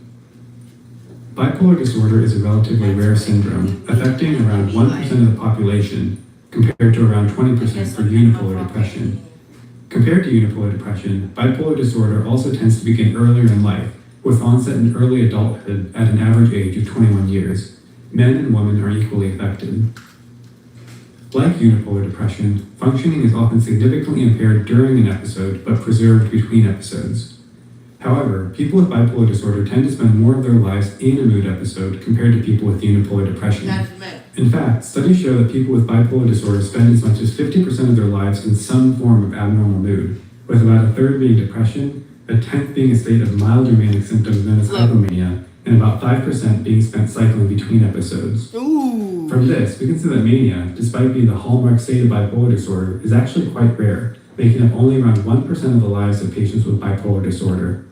S8: Bipolar disorder is a relatively rare syndrome, affecting around 1% of the population, compared to around 20% for unipolar depression. Compared to unipolar depression, bipolar disorder also tends to begin earlier in life, with onset in early adulthood at an average age of 21 years. Men and women are equally affected. Like unipolar depression, functioning is often significantly impaired during an episode, but preserved between episodes. However, people with bipolar disorder tend to spend more of their lives in a mood episode compared to people with unipolar depression. In fact, studies show that people with bipolar disorder spend as much as 50% of their lives in some form of abnormal mood, with about a third being depression, a tenth being a state of milder manic symptoms known as hypomania, and about 5% being spent cycling between episodes. From this, we can see that mania, despite being the hallmark state of bipolar disorder, is actually quite rare, making up only around 1% of the lives of patients with bipolar disorder.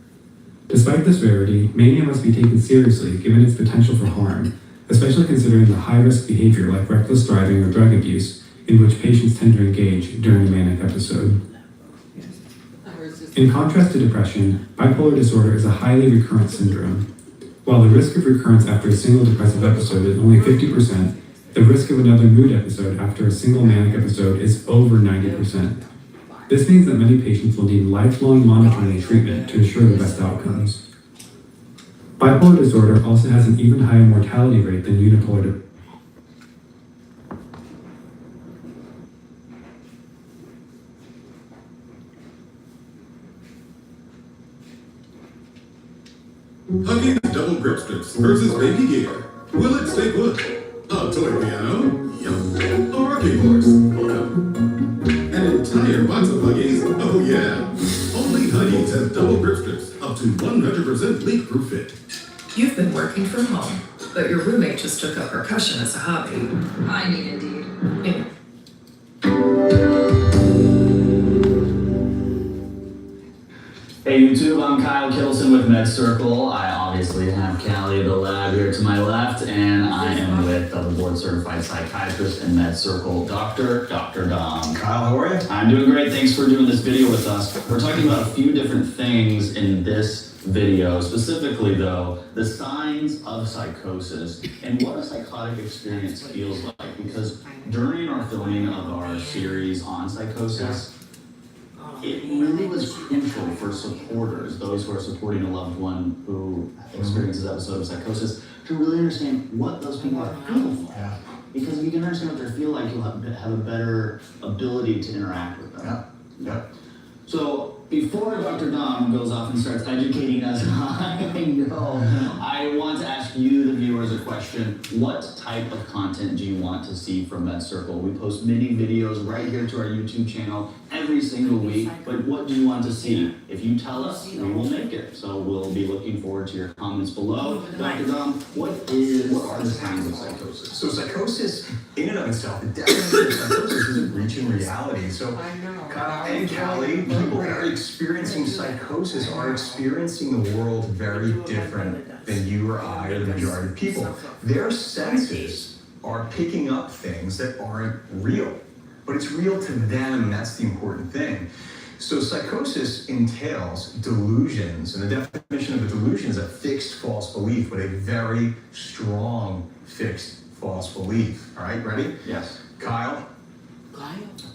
S8: Despite this rarity, mania must be taken seriously given its potential for harm, especially considering the high-risk behavior like reckless driving or drug abuse, in which patients tend to engage during a manic episode. In contrast to depression, bipolar disorder is a highly recurrent syndrome. While the risk of recurrence after a single depressive episode is only 50%, the risk of another mood episode after a single manic episode is over 90%. This means that many patients will need lifelong monitoring and treatment to ensure the best outcomes. Bipolar disorder also has an even higher mortality rate than unipolar depression.
S9: Hugging double grip strips versus baby gear. Will it stay put? A toy piano? Yup. A rocking horse? Yup. An entire box of Huggies? Oh yeah. Only Huggies has double grip strips up to 100% leak-proof fit.
S10: You've been working from home, but your roommate just took up percussion as a hobby.
S11: I mean, indeed.
S12: Hey YouTube, I'm Kyle Kittleson with Med Circle. I obviously have Callie the lab here to my left, and I am with double board certified psychiatrist and Med Circle Dr. Dom.
S13: Kyle, how are you?
S12: I'm doing great. Thanks for doing this video with us. We're talking about a few different things in this video, specifically though, the signs of psychosis and what a psychotic experience feels like, because during our filming of our series on psychosis, it really was crucial for supporters, those who are supporting a loved one who experiences an episode of psychosis, to really understand what those people are feeling like.
S13: Yeah.
S12: Because if you can understand what they feel like, you'll have a better ability to interact with them.
S13: Yeah.
S12: So before Dr. Dom goes off and starts educating us, I want to ask you, the viewers, a question. What type of content do you want to see from Med Circle? We post mini videos right here to our YouTube channel every single week, but what do you want to see? If you tell us, we will make it. So we'll be looking forward to your comments below. Dr. Dom, what are the signs of psychosis?
S13: So psychosis, in and of itself, the definition of psychosis isn't reaching reality. So Kyle and Callie, people that are experiencing psychosis are experiencing the world very different than you or I or the majority of people. Their senses are picking up things that aren't real. but it's real to them, and that's the important thing. So psychosis entails delusions, and the definition of a delusion is a fixed false belief, but a very strong fixed false belief. All right, ready?
S12: Yes.
S13: Kyle?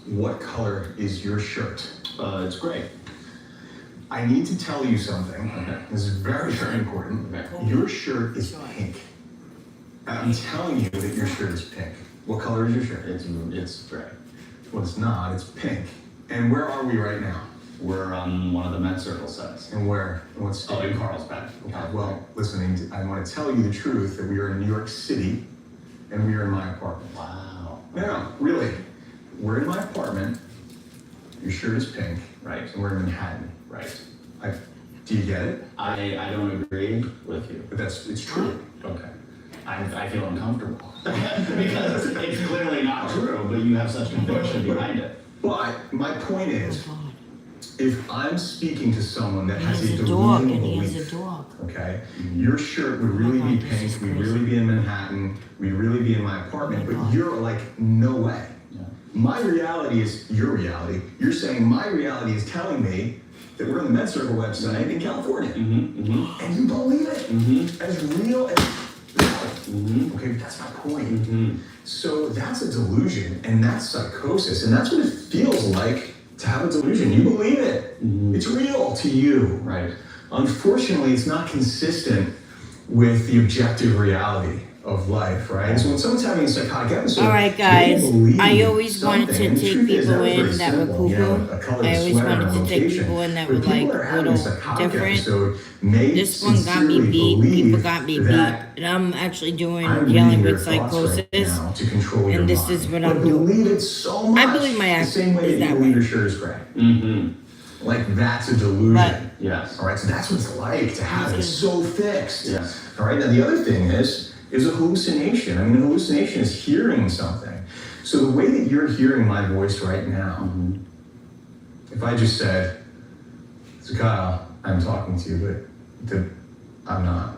S13: What color is your shirt?
S12: It's gray.
S13: I need to tell you something. Okay. This is very, very important.
S12: Okay.
S13: Your shirt is pink. I'm telling you that your shirt is pink. What color is your shirt?
S12: It's gray.
S13: Well, it's not. It's pink. And where are we right now?
S12: We're on one of the Med Circle sets.
S13: And where? What state?
S12: Oh, in Carlsbad.
S13: Okay. Well, listen, I want to tell you the truth that we are in New York City, and we are in my apartment.
S12: Wow.
S13: No, really. We're in my apartment. Your shirt is pink.
S12: Right.
S13: And we're in Manhattan.
S12: Right.
S13: Do you get it?
S12: I don't agree with you.
S13: But it's true.
S12: Okay. I feel uncomfortable because it's clearly not true, but you have such conviction behind it.
S13: But my point is, if I'm speaking to someone that has a
S3: dog,
S13: delusional
S3: and he has
S13: belief,
S3: a dog.
S13: okay, your shirt would really be pink, we'd really be in Manhattan, we'd really be in my apartment, but you're like, no way.
S12: Yeah.
S13: My reality is your reality. You're saying my reality is telling me that we're on the Med Circle website in California. And you believe it as real as okay, that's my point. So that's a delusion, and that's psychosis, and that's what it feels like to have a delusion. You believe it. It's real to you.
S12: Right.
S13: Unfortunately, it's not consistent with the objective reality of life, right? So when someone's having a psychotic episode,
S3: All right, guys. I always wanted to take people in that were cuckoo. I always wanted to take people in that were like little different. This one got me beat. People got me beat, and I'm actually dealing with psychosis. And this is what I'm doing.
S13: Believe it so much.
S3: I believe my act
S13: the same way
S3: is
S13: that
S3: that
S13: you believe
S3: way.
S13: your shirt is gray. Like that's a delusion.
S3: But-
S12: Yes.
S13: All right, so that's what it's like to have it so fixed.
S12: Yes.
S13: All right, now the other thing is a hallucination. I mean, a hallucination is hearing something. So the way that you're hearing my voice right now, if I just said, so Kyle, I'm talking to you, but I'm not.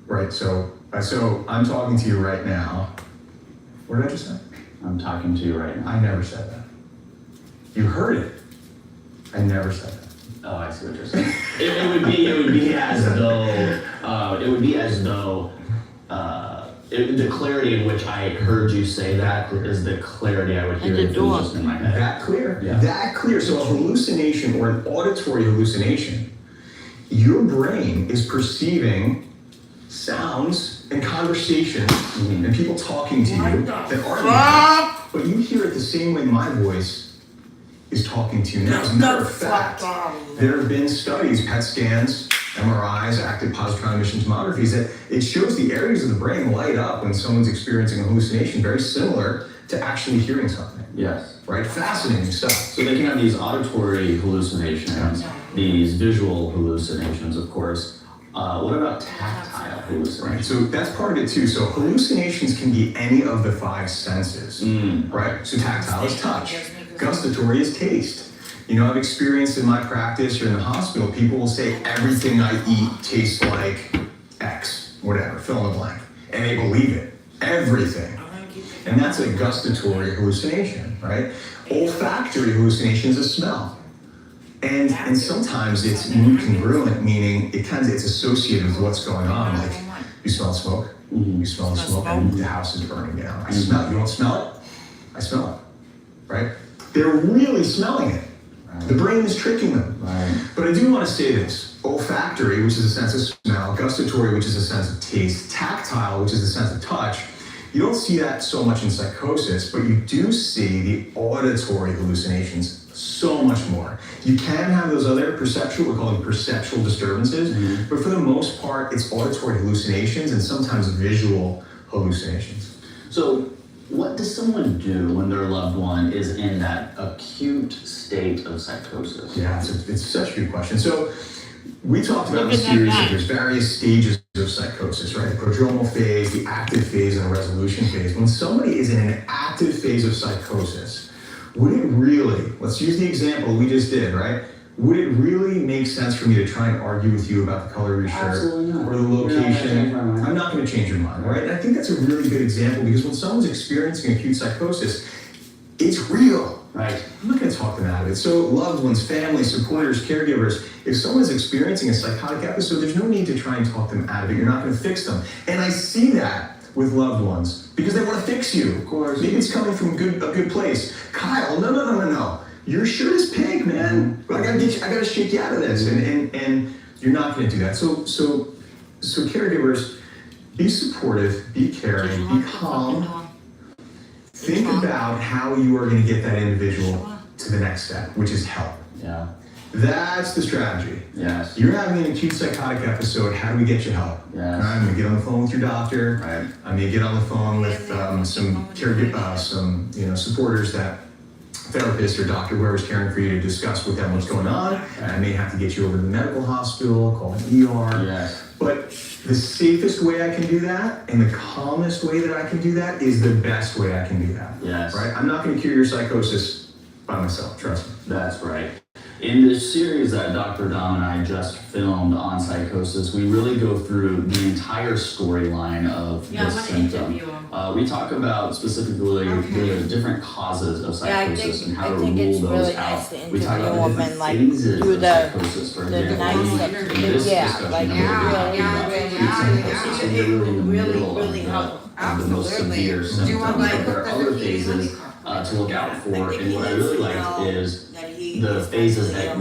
S13: Right, so I'm talking to you right now. What did I just say?
S12: I'm talking to you right now.
S13: I never said that. You heard it. I never said that.
S12: Oh, I see what you're saying. it would be as though the clarity in which I heard you say that is the clarity I would hear if it was just in my head.
S13: That clear?
S12: Yeah.
S13: That clear. So a hallucination or an auditory hallucination, your brain is perceiving sounds and conversations and people talking to you that aren't, but you hear it the same way my voice is talking to you now. As a matter of fact, there have been studies, PET scans, MRIs, active positron emission tomographies, that it shows the areas of the brain light up when someone's experiencing a hallucination, very similar to actually hearing something.
S12: Yes.
S13: Right? Fascinating stuff.
S12: So they can have these auditory hallucinations, these visual hallucinations, of course. What about tactile hallucinations?
S13: Right, so that's part of it too. So hallucinations can be any of the five senses, right? So tactile is touch, gustatory is taste. You know, I've experienced in my practice or in the hospital, people will say everything I eat tastes like X, whatever, fill in the blank. And they believe it, everything. And that's a gustatory hallucination, right? Olfactory hallucination is a smell. And sometimes it's incongruent, meaning it's associated with what's going on. Like, you smell smoke, you smell the smoke, and the house is burning down. I smell it. You don't smell it? I smell it, right? They're really smelling it. The brain is tricking them. But I do want to say this. Olfactory, which is a sense of smell, gustatory, which is a sense of taste, tactile, which is a sense of touch. You don't see that so much in psychosis, but you do see the auditory hallucinations so much more. You can have those other perceptual, we call them perceptual disturbances, but for the most part, it's auditory hallucinations and sometimes visual hallucinations.
S12: So what does someone do when their loved one is in that acute state of psychosis?
S13: Yeah, it's such a good question. So we talked about a series that there's various stages of psychosis, right? The prodromal phase, the active phase, and the resolution phase. When somebody is in an active phase of psychosis, would it really, let's use the example we just did, right? Would it really make sense for me to try and argue with you about the color of your shirt or the location? I'm not going to change your mind, right? And I think that's a really good example because when someone's experiencing acute psychosis, it's real.
S12: Right.
S13: I'm not going to talk them out of it. So loved ones, family, supporters, caregivers, if someone's experiencing a psychotic episode, there's no need to try and talk them out of it. You're not going to fix them. And I see that with loved ones because they want to fix you. Of course. Maybe it's coming from a good place. Kyle, no. Your shirt is pink, man. I gotta shake you out of this. And you're not going to do that. So caregivers, be supportive, be caring, be calm. Think about how you are going to get that individual to the next step, which is help.
S12: Yeah.
S13: That's the strategy.
S12: Yes.
S13: You're having an acute psychotic episode. How do we get you help?
S12: Yes.
S13: I'm going to get on the phone with your doctor.
S12: Right.
S13: I'm going to get on the phone with some supporters, that therapist or doctor, whoever's caring for you, to discuss with them what's going on. And I may have to get you over to the medical hospital, call an ER.
S12: Yes.
S13: But the safest way I can do that and the calmest way that I can do that is the best way I can do that.
S12: Yes.
S13: Right? I'm not going to cure your psychosis by myself, trust me.
S12: That's right. In this series that Dr. Dom and I just filmed on psychosis, we really go through the entire storyline of this symptom. We talk about specifically the different causes of psychosis and how to rule those out. We talk about the different phases of psychosis, for example. In this discussion, we're really in the middle of the most severe symptoms, but there are other phases to look out for, and what I really like is the phases that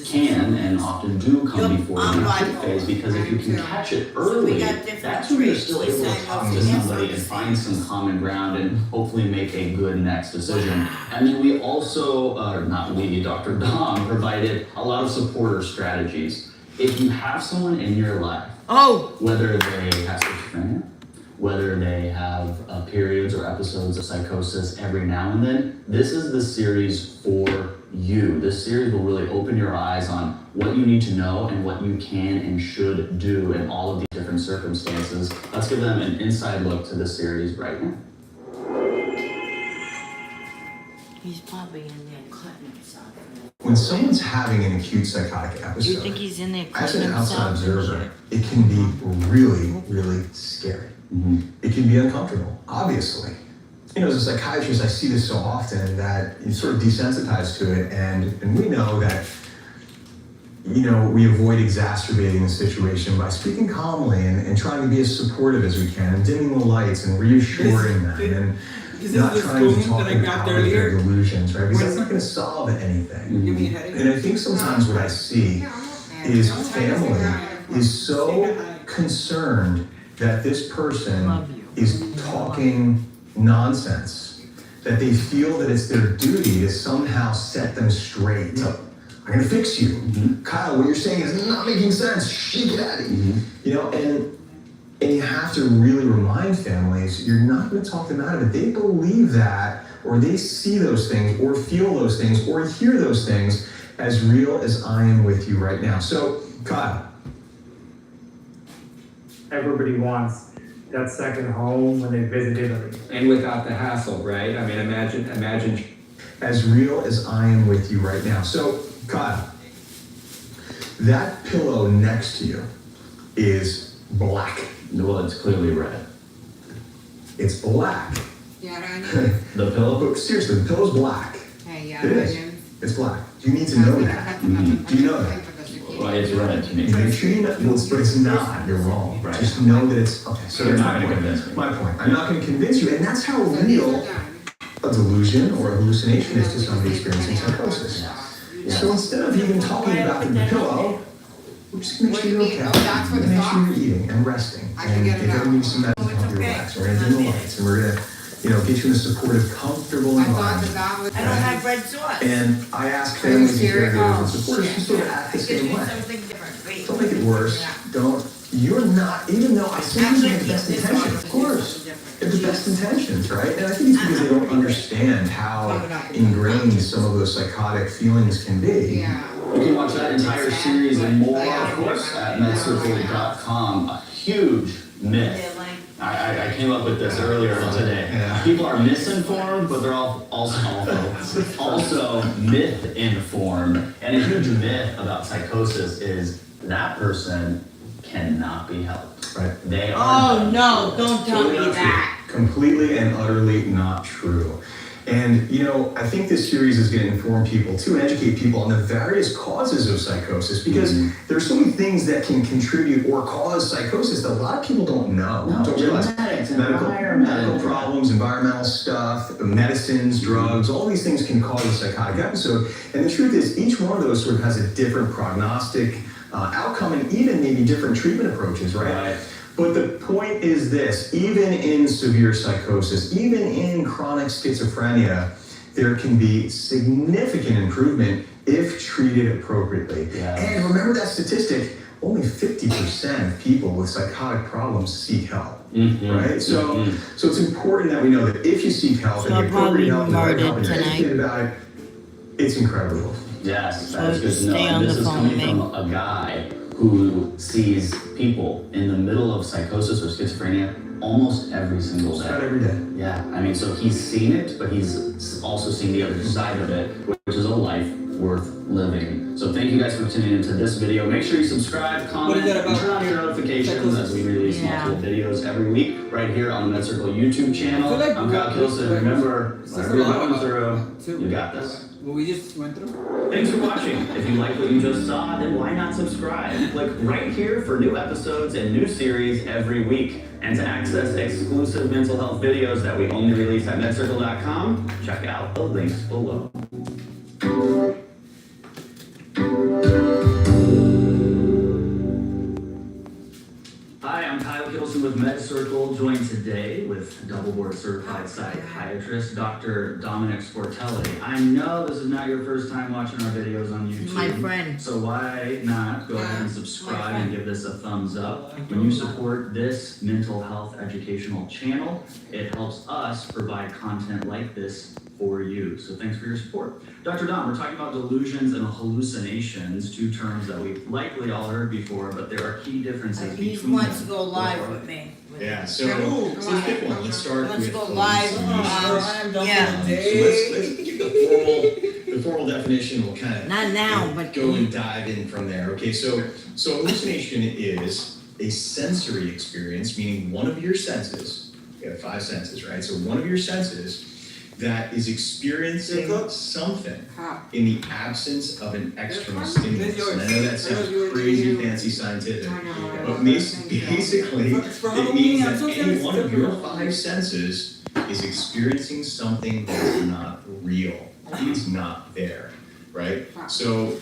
S12: can and often do come before the acute phase, because if you can catch it early, that's when you're still able to talk to somebody and find some common ground and hopefully make a good next decision. And then we also, Dr. Dom provided a lot of supporter strategies. If you have someone in your life, whether they have schizophrenia, whether they have periods or episodes of psychosis every now and then, this is the series for you. This series will really open your eyes on what you need to know and what you can and should do in all of these different circumstances. Let's give them an inside look to the series right now.
S3: He's probably in there cutting himself.
S13: When someone's having an acute psychotic episode,
S3: Do you think he's in there
S13: as
S3: cutting
S13: an outside
S3: himself?
S13: observer, it can be really, really scary.
S12: Mm-hmm.
S13: It can be uncomfortable, obviously. As a psychiatrist, I see this so often that you're sort of desensitized to it, and we know that, we avoid exacerbating the situation by speaking calmly and trying to be as supportive as we can, and dimming the lights and reassuring them, and not trying to talk them out of their delusions, right? Because that's not going to solve anything. And I think sometimes what I see is family is so concerned that this person is talking nonsense, that they feel that it's their duty to somehow set them straight. I'm gonna fix you. Kyle, what you're saying is not making sense. Shake it at it. And you have to really remind families, you're not gonna talk them out of it. They believe that, or they see those things, or feel those things, or hear those things as real as I am with you right now. So, Kyle.
S14: Everybody wants that second home when they visit Italy.
S15: And without the hassle, right? I mean, imagine.
S13: As real as I am with you right now. So, Kyle, that pillow next to you is black.
S12: Well, it's clearly red.
S13: It's black.
S1: Yeah, I know.
S12: The pillow?
S13: Seriously, the pillow's black.
S1: Hey, yeah,
S13: It is. It's black. You need to know that. Do you know that?
S12: Well, it's red to me.
S13: Make sure you know, but it's not. You're wrong.
S12: Right.
S13: Just know that it's okay. So
S12: you're
S13: that's
S12: not
S13: my
S12: going to
S13: point.
S12: convince me.
S13: My point. I'm not going to convince you, and that's how real a delusion or a hallucination is to somebody experiencing psychosis. So instead of even talking about the pillow, we're just going to make sure you're okay. We're going to make sure you're eating and resting, and if you need some medicine to help you relax, we're going to dim the lights, and we're going to get you in a supportive, comfortable environment.
S3: I don't have red sauce.
S13: And I ask families and caregivers and supporters to sort of act the same way. Don't make it worse. You're not, even though I think you have the best intentions, of course. They have the best intentions, right? And I think it's because they don't understand how ingrained some of those psychotic feelings can be.
S12: You can watch that entire series and more, of course, at medcircle.com. A huge myth. I came up with this earlier today.
S13: Yeah.
S12: People are misinformed, but they're also myth-informed. And a huge myth about psychosis is that person cannot be helped.
S13: Right.
S3: Oh no, don't tell me that.
S13: Completely and utterly not true. And, you know, I think this series is going to inform people too, and educate people on the various causes of psychosis, because there's so many things that can contribute or cause psychosis that a lot of people don't know. Don't realize medical problems, environmental stuff, medicines, drugs, all these things can cause a psychotic episode. And the truth is, each one of those sort of has a different prognostic outcome and even maybe different treatment approaches, right? But the point is this: even in severe psychosis, even in chronic schizophrenia, there can be significant improvement if treated appropriately. And remember that statistic, only 50% of people with psychotic problems seek help, right? So it's important that we know that if you seek help and the appropriate help and the right help and you're educated about it, it's incredible.
S12: Yes, that is good to know. And this is coming from a guy who sees people in the middle of psychosis or schizophrenia almost every single day.
S13: About every day.
S12: Yeah, I mean, so he's seen it, but he's also seen the other side of it, which is a life worth living. So thank you guys for tuning into this video. Make sure you subscribe, comment, and turn on your notifications as we release multiple videos every week right here on the MedCircle YouTube channel. I'm Kyle Kilson. Remember, whatever you're going through, you got this.
S2: What we just went through.
S12: Thanks for watching. If you like what you just saw, then why not subscribe? Click right here for new episodes and new series every week. And to access exclusive mental health videos that we only release at medcircle.com, check out the links below. Hi, I'm Kyle Kilson with MedCircle, joined today with double board certified psychiatrist, Dr. Dominic Sportelli. I know this is not your first time watching our videos on YouTube.
S3: My friend.
S12: So why not go ahead and subscribe and give this a thumbs up? When you support this mental health educational channel, it helps us provide content like this for you. So thanks for your support. Dr. Dom, we're talking about delusions and hallucinations, two terms that we've likely all heard before, but there are key differences
S3: He
S12: between
S3: wants to
S12: them.
S3: go live with me.
S13: Yeah, so let's pick one. Let's start
S3: Let's
S13: with
S3: go live. Yeah.
S13: So let's give the formal definition. We'll kind of
S3: Not now, but
S13: go and dive in from there. Okay, so hallucination is a sensory experience, meaning one of your senses. You have 5 senses, right? So one of your senses that is experiencing something in the absence of an external stimulus. And I know that sounds crazy, fancy, scientific, but basically it means that any one of your 5 senses is experiencing something that's not real. It's not there, right? So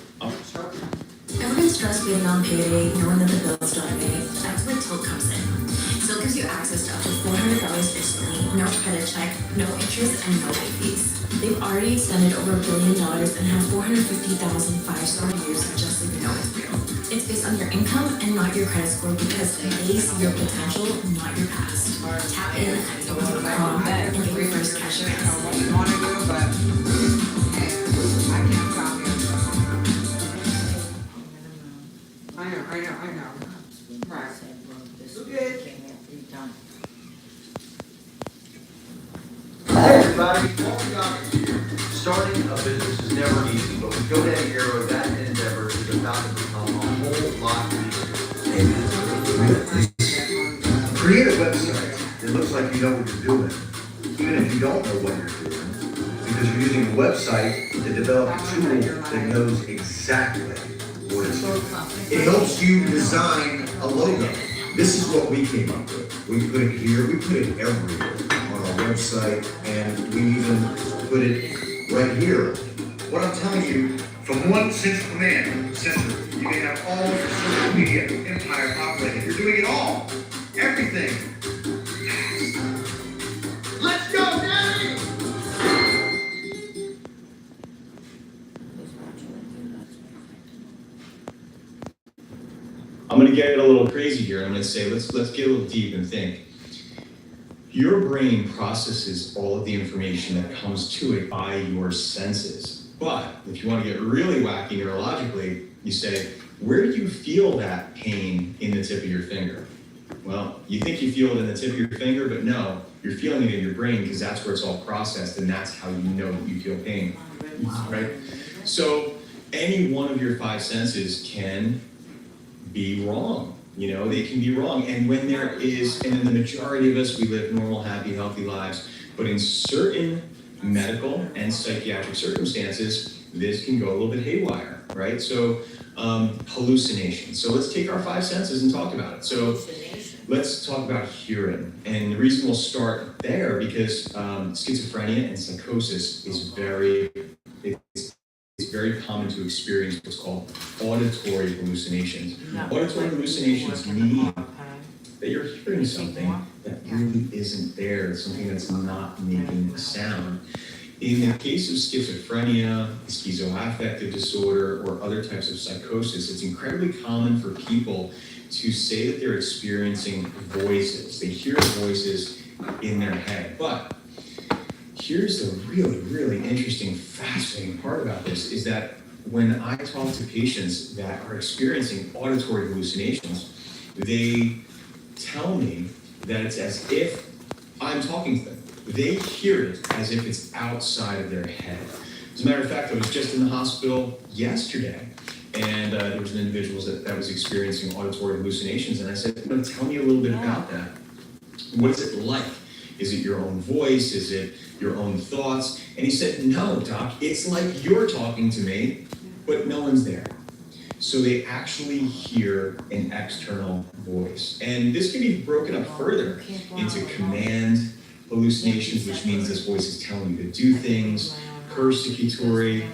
S16: Ever been stressed being on payday, knowing that the bills don't pay? That's where Tilt comes in. Tilt gives you access to up to $400 instantly, no credit check, no interest, and no late fees. They've already extended over $1 billion and have 450,000 5-star reviews just so you know it's real. It's based on your income and not your credit score because they see your potential, not your past. Tap in at tilt.com and get your first cash advance.
S1: I know. Right.
S17: Hey everybody, welcome back. Starting a business is never easy, but with GoDaddy Arrow, that endeavor is about to become a whole lot easier. Create a website that looks like you know what you're doing, even if you don't know what you're doing, because you're using a website to develop a tool that knows exactly what it's doing. It helps you design a logo. This is what we came up with. We put it here, we put it everywhere on our website, and we even put it right here. What I'm telling you, from one central command center, you can have all of your social media empire operating. You're doing it all. Everything. Let's go, Daddy!
S13: I'm going to get a little crazy here. I'm going to say, let's get a little deep and think. Your brain processes all of the information that comes to it by your senses. But if you want to get really wacky neurologically, you say, where do you feel that pain in the tip of your finger? Well, you think you feel it in the tip of your finger, but no, you're feeling it in your brain because that's where it's all processed, and that's how you know that you feel pain, right? So any one of your 5 senses can be wrong. You know, they can be wrong. And when there is, and in the majority of us, we live normal, happy, healthy lives, but in certain medical and psychiatric circumstances, this can go a little bit haywire, right? So hallucinations. So let's take our five senses and talk about it. So let's talk about hearing. And the reason we'll start there because schizophrenia and psychosis is it's very common to experience what's called auditory hallucinations. Auditory hallucinations mean that you're hearing something that really isn't there, something that's not making a sound. In the case of schizophrenia, schizoaffective disorder, or other types of psychosis, it's incredibly common for people to say that they're experiencing voices. They hear voices in their head. But here's the really, really interesting, fascinating part about this is that when I talk to patients that are experiencing auditory hallucinations, they tell me that it's as if I'm talking to them. They hear it as if it's outside of their head. As a matter of fact, I was just in the hospital yesterday, and there was an individual that was experiencing auditory hallucinations, and I said, tell me a little bit about that. What is it like? Is it your own voice? Is it your own thoughts? And he said, no, doc, it's like you're talking to me, but no one's there. So they actually hear an external voice. And this can be broken up further into command hallucinations, which means this voice is telling you to do things, persecutory,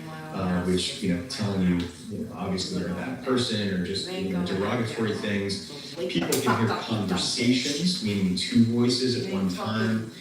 S13: which, telling you, obviously you're a bad person, or just, derogatory things. People can hear conversations, meaning two voices at one time.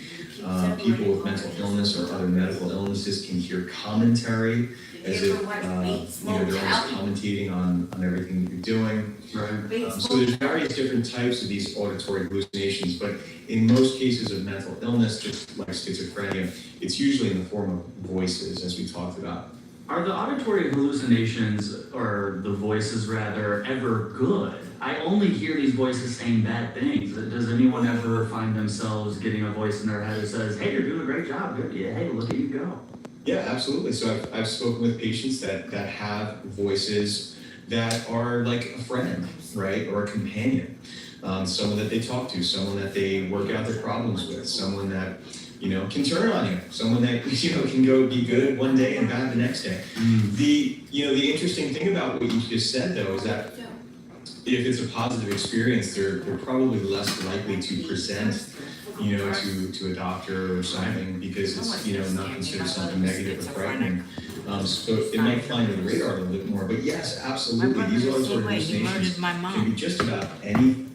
S13: People with mental illness or other medical illnesses can hear commentary, as if, they're almost commentating on everything that you're doing. Right. So there's various different types of these auditory hallucinations, but in most cases of mental illness, just like schizophrenia, it's usually in the form of voices, as we talked about.
S12: Are the auditory hallucinations, or the voices rather, ever good? I only hear these voices saying bad things. Does anyone ever find themselves getting a voice in their head that says, hey, you're doing a great job, good, yeah, hey, look at you go?
S13: Yeah, absolutely. So I've spoken with patients that have voices that are like a friend, right, or a companion. Someone that they talk to, someone that they work out their problems with, someone that, can turn on you, someone that, can go be good one day and bad the next day. The interesting thing about what you just said, though, is that if it's a positive experience, they're probably less likely to present, to a doctor or something, because it's, not considered something negative or frightening. So it might fly under the radar a little bit more. But yes, absolutely, these auditory hallucinations can be just about any.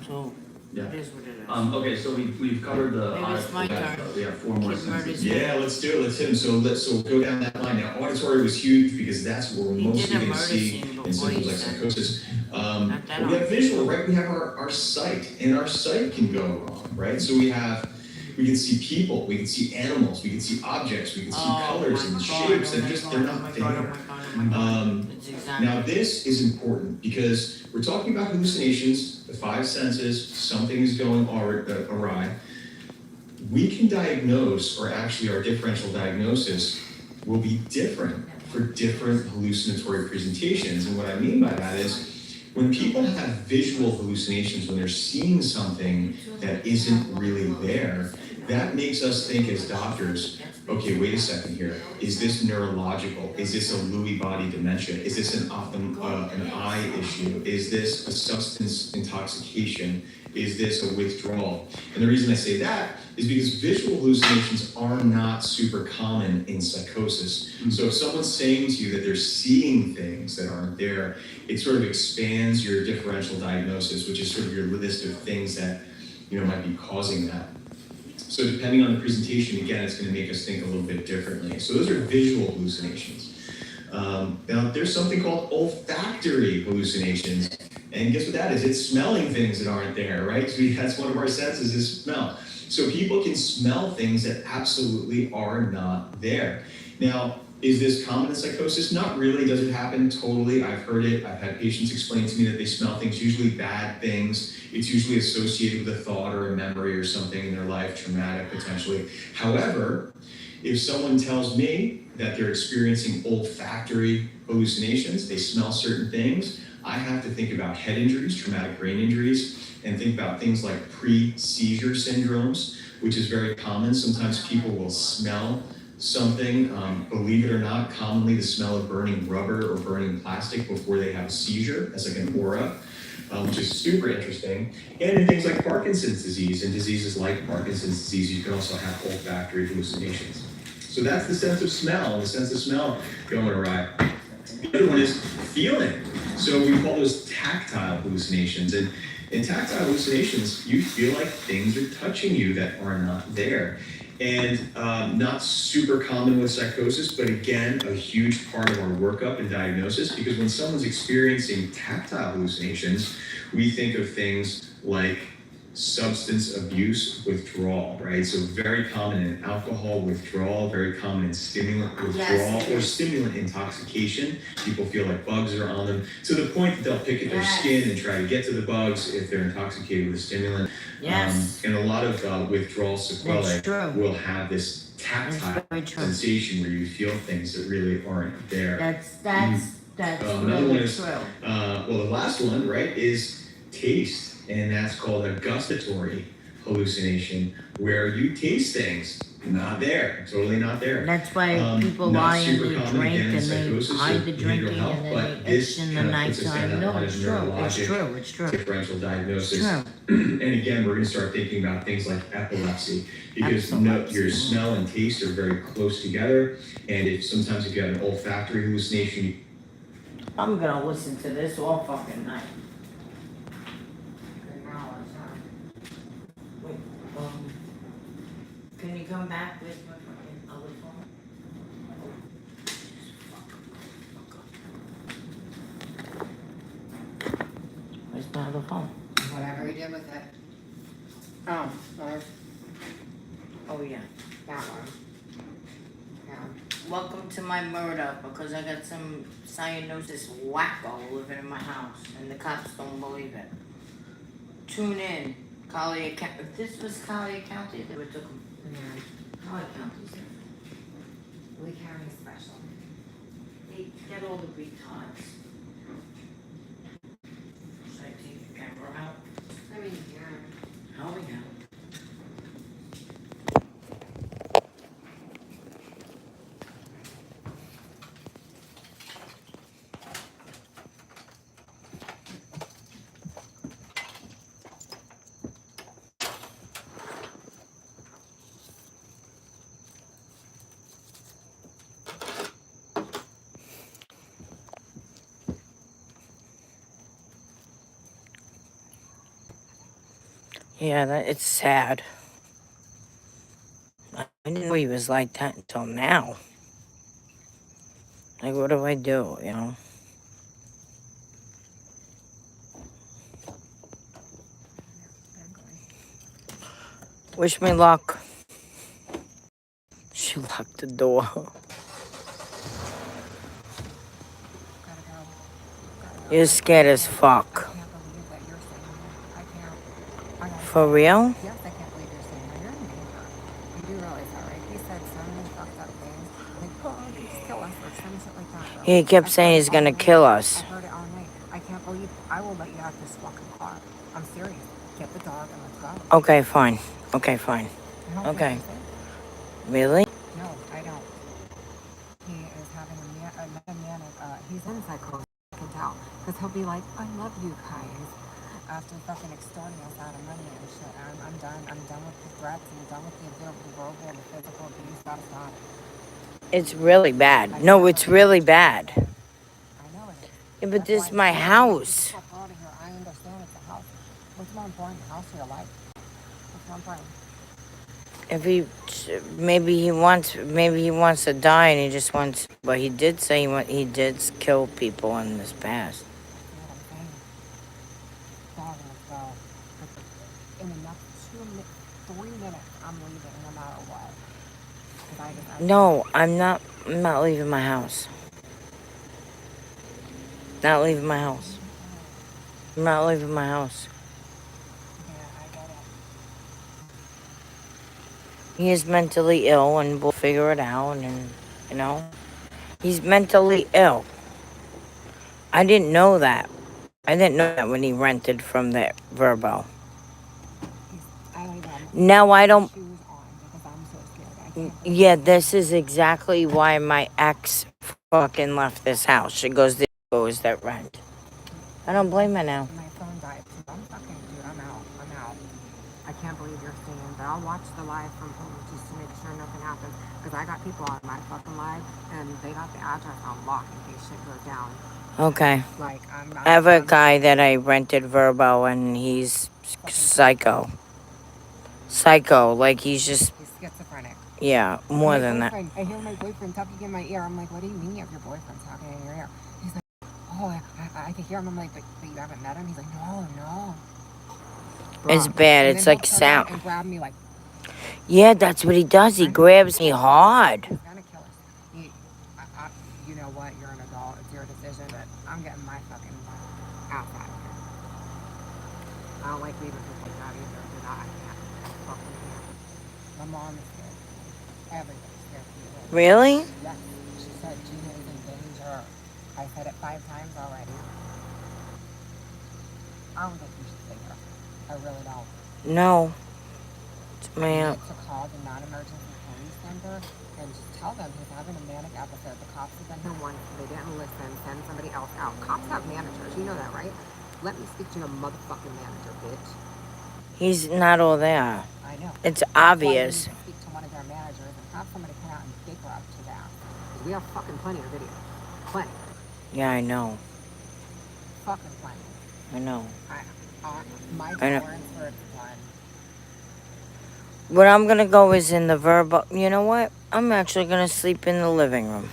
S3: So,
S12: yeah.
S3: it is what it is.
S12: Okay, so we've covered the
S3: It's my turn.
S12: We have four more sentences.
S13: Yeah, let's do it. Let's hit them. So we'll go down that line. Now, auditory was huge because that's what we're mostly going to see in symptoms like psychosis. But we have visual, right? We have our sight, and our sight can go wrong, right? So we can see people, we can see animals, we can see objects, we can see colors and shapes that they're not there. Now this is important because we're talking about hallucinations, the five senses, something is going awry. We can diagnose, or actually our differential diagnosis will be different for different hallucinatory presentations. And what I mean by that is, when people have visual hallucinations, when they're seeing something that isn't really there, that makes us think as doctors, okay, wait a second here. Is this neurological? Is this a Lewy body dementia? Is this an eye issue? Is this a substance intoxication? Is this a withdrawal? And the reason I say that is because visual hallucinations are not super common in psychosis. So if someone's saying to you that they're seeing things that aren't there, it sort of expands your differential diagnosis, which is sort of your list of things that might be causing that. So depending on the presentation, again, it's going to make us think a little bit differently. So those are visual hallucinations. Now, there's something called olfactory hallucinations. And guess what that is? It's smelling things that aren't there, right? So that's one of our senses is smell. So people can smell things that absolutely are not there. Now, is this common in psychosis? Not really. Does it happen? Totally. I've heard it. I've had patients explain to me that they smell things, usually bad things. It's usually associated with a thought or a memory or something in their life, traumatic potentially. However, if someone tells me that they're experiencing olfactory hallucinations, they smell certain things, I have to think about head injuries, traumatic brain injuries, and think about things like pre-seizure syndromes, which is very common. Sometimes people will smell something, believe it or not, commonly the smell of burning rubber or burning plastic before they have a seizure as like an aura, which is super interesting. And in things like Parkinson's disease and diseases like Parkinson's disease, you can also have olfactory hallucinations. So that's the sense of smell, and the sense of smell going awry. The other one is feeling. So we call those tactile hallucinations. And in tactile hallucinations, you feel like things are touching you that are not there. And not super common with psychosis, but again, a huge part of our workup and diagnosis, because when someone's experiencing tactile hallucinations, we think of things like substance abuse withdrawal, right? So very common in alcohol withdrawal, very common in stimulant withdrawal, or stimulant intoxication. People feel like bugs are on them to the point that they'll pick at their skin and try to get to the bugs if they're intoxicated with a stimulant. And a lot of withdrawal sequelae will have this tactile sensation where you feel things that really aren't there.
S3: That's
S13: another
S3: really
S13: one is,
S3: true.
S13: well, the last one, right, is taste. And that's called a gustatory hallucination, where you taste things not there, totally not there.
S3: That's why people lie and they drink and they
S13: psychosis
S3: hide
S13: or
S3: the
S13: behavioral
S3: drinking
S13: health,
S3: and then
S13: but
S3: they itch in the nighttime. No, it's true, it's true, it's true.
S13: Differential diagnosis.
S3: True.
S13: And again, we're going to start thinking about things like epilepsy, because your smell and taste are very close together. And if sometimes if you have an olfactory hallucination,
S3: I'm gonna listen to this all fucking night. Wait, can you come back with my fucking other phone? Where's my other phone?
S1: Whatever you did with it.
S3: Oh, oh yeah.
S1: That one. Yeah.
S3: Welcome to my murder, because I got some cyanosis wacko living in my house, and the cops don't believe it. Tune in, Collier County. If this was Collier County, they would took them.
S1: Yeah.
S3: Collier County's there.
S1: Lee County Special.
S3: They get all the retards. Should I take the camera out?
S1: I mean, yeah.
S3: How we have? Yeah, it's sad. I didn't know he was like that until now. Like, what do I do, you know? Wish me luck. She locked the door. You're scared as fuck. For real?
S1: Yes, I can't believe you're saying that. You're in danger. You do realize that, right? He said so many fucked up things. Like, oh, you just kill us or some shit like that.
S3: He kept saying he's gonna kill us.
S1: I heard it all night. I can't believe I will let you have this fucking car. I'm serious. Get the dog and let's go.
S3: Okay, fine. Okay, fine. Okay. Really?
S1: No, I don't. He is having a manic, he's in psychosis, I can tell. Because he'll be like, I love you guys. After fucking extorting us out of money and shit. I'm done. I'm done with the threats. I'm done with the verbal and the physical abuse. Gotta stop.
S3: It's really bad. No, it's really bad.
S1: I know it is.
S3: Yeah, but this is my house.
S1: Get the fuck out of here. I understand it's a house. What's more important, the house or your life? What's more important?
S3: If maybe he wants to die and he just wants, but he did say he did kill people in his past.
S1: In the next 3 minutes, I'm leaving no matter what.
S3: No, I'm not leaving my house. Not leaving my house. I'm not leaving my house.
S1: Yeah, I get it.
S3: He is mentally ill, and we'll figure it out, and, you know. He's mentally ill. I didn't know that. I didn't know that when he rented from the Verbo. No, I don't. Yeah, this is exactly why my ex fucking left this house. She goes, "This goes that rent." I don't blame her now.
S1: My phone died. So I'm fucking, dude, I'm out. I'm out. I can't believe you're staying, but I'll watch the live from home just to make sure nothing happens. Because I got people on my fucking live, and they got the address on lock in case shit goes down.
S3: Okay.
S1: Like,
S3: I have a guy that I rented Verbo, and he's psycho. Psycho, like he's just.
S1: He's schizophrenic.
S3: Yeah, more than that.
S1: I hear my boyfriend talking in my ear. I'm like, what do you mean you have your boyfriend talking in your ear? He's like, oh, I can hear him. I'm like, but you haven't met him? He's like, no.
S3: It's bad.
S1: And
S3: it's
S1: then
S3: like
S1: he'll turn around
S3: sound.
S1: and grab me like.
S3: Yeah, that's what he does. He grabs me hard.
S1: He's gonna kill us. You know what? You're an adult. It's your decision. But I'm getting my fucking ass out of here. I don't like leaving people like that either. Because I can't. Fucking can't. My mom is scared. Everybody's scared for you.
S3: Really?
S1: Yes. She said Gina is in danger. I said it 5 times already. I don't think you should stay here. I really don't.
S3: No. It's my
S1: You
S3: aunt.
S1: need to call the non-emergency police number and just tell them he's having a manic episode. The cops have been here once. They didn't listen. Send somebody else out. Cops have managers. You know that, right? Let me speak to your motherfucking manager, bitch.
S3: He's not all there.
S1: I know.
S3: It's
S1: That's why
S3: obvious.
S1: you need to speak to one of their managers and have somebody come out and take her up to that. Because we have fucking plenty of video. Plenty.
S3: Yeah, I know.
S1: Fucking plenty.
S3: I know.
S1: My
S3: I know.
S1: tolerance for it's one.
S3: What I'm gonna go is in the Verbo. You know what? I'm actually gonna sleep in the living room.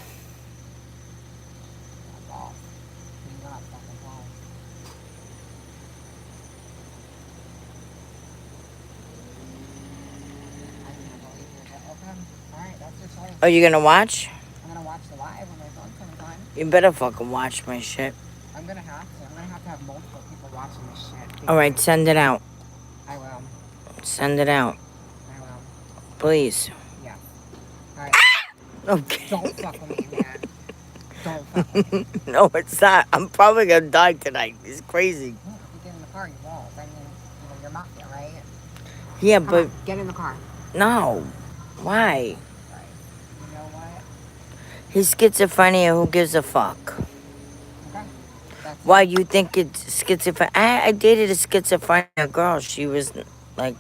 S3: Are you gonna watch?
S1: I'm gonna watch the live when my phone comes on.
S3: You better fucking watch my shit.
S1: I'm gonna have to. I'm gonna have to have multiple people watching this shit.
S3: Alright, send it out.
S1: I will.
S3: Send it out.
S1: I will.
S3: Please.
S1: Yeah. Alright.
S3: Okay.
S1: Don't fuck with me, man. Don't fuck with me.
S3: No, it's not. I'm probably gonna die tonight. It's crazy.
S1: If you get in the car, you won't. I mean, you're mafia, right?
S3: Yeah,
S1: Come
S3: but
S1: on, get in the car.
S3: no. Why?
S1: You know what?
S3: He's schizophrenia. Who gives a fuck?
S1: Okay.
S3: Why you think it's schizophrenia? I dated a schizophrenia girl. She was like,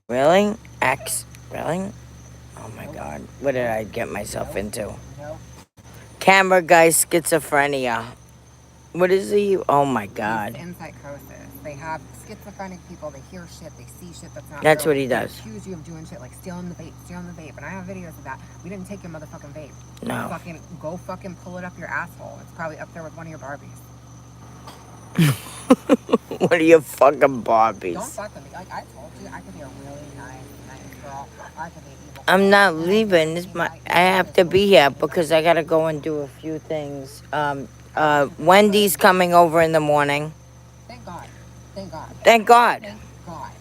S3: really? Really? Oh my God. What did I get myself into?
S1: Nope.
S3: Camera guy schizophrenia. What is he? Oh my God.
S1: He's in psychosis. They have schizophrenic people. They hear shit. They see shit that's not
S3: That's
S1: real.
S3: what he does.
S1: They accuse you of doing shit like stealing the vape. And I have videos of that. We didn't take your motherfucking vape.
S3: No.
S1: Go fucking pull it up your asshole. It's probably up there with one of your Barbies.
S3: What are your fucking Barbies?
S1: Don't fuck with me. Like I told you, I could be a really nice girl. I could be evil.
S3: I'm not leaving. I have to be here because I gotta go and do a few things. Wendy's coming over in the morning.
S1: Thank God. Thank God.
S3: Thank God.
S1: Thank God.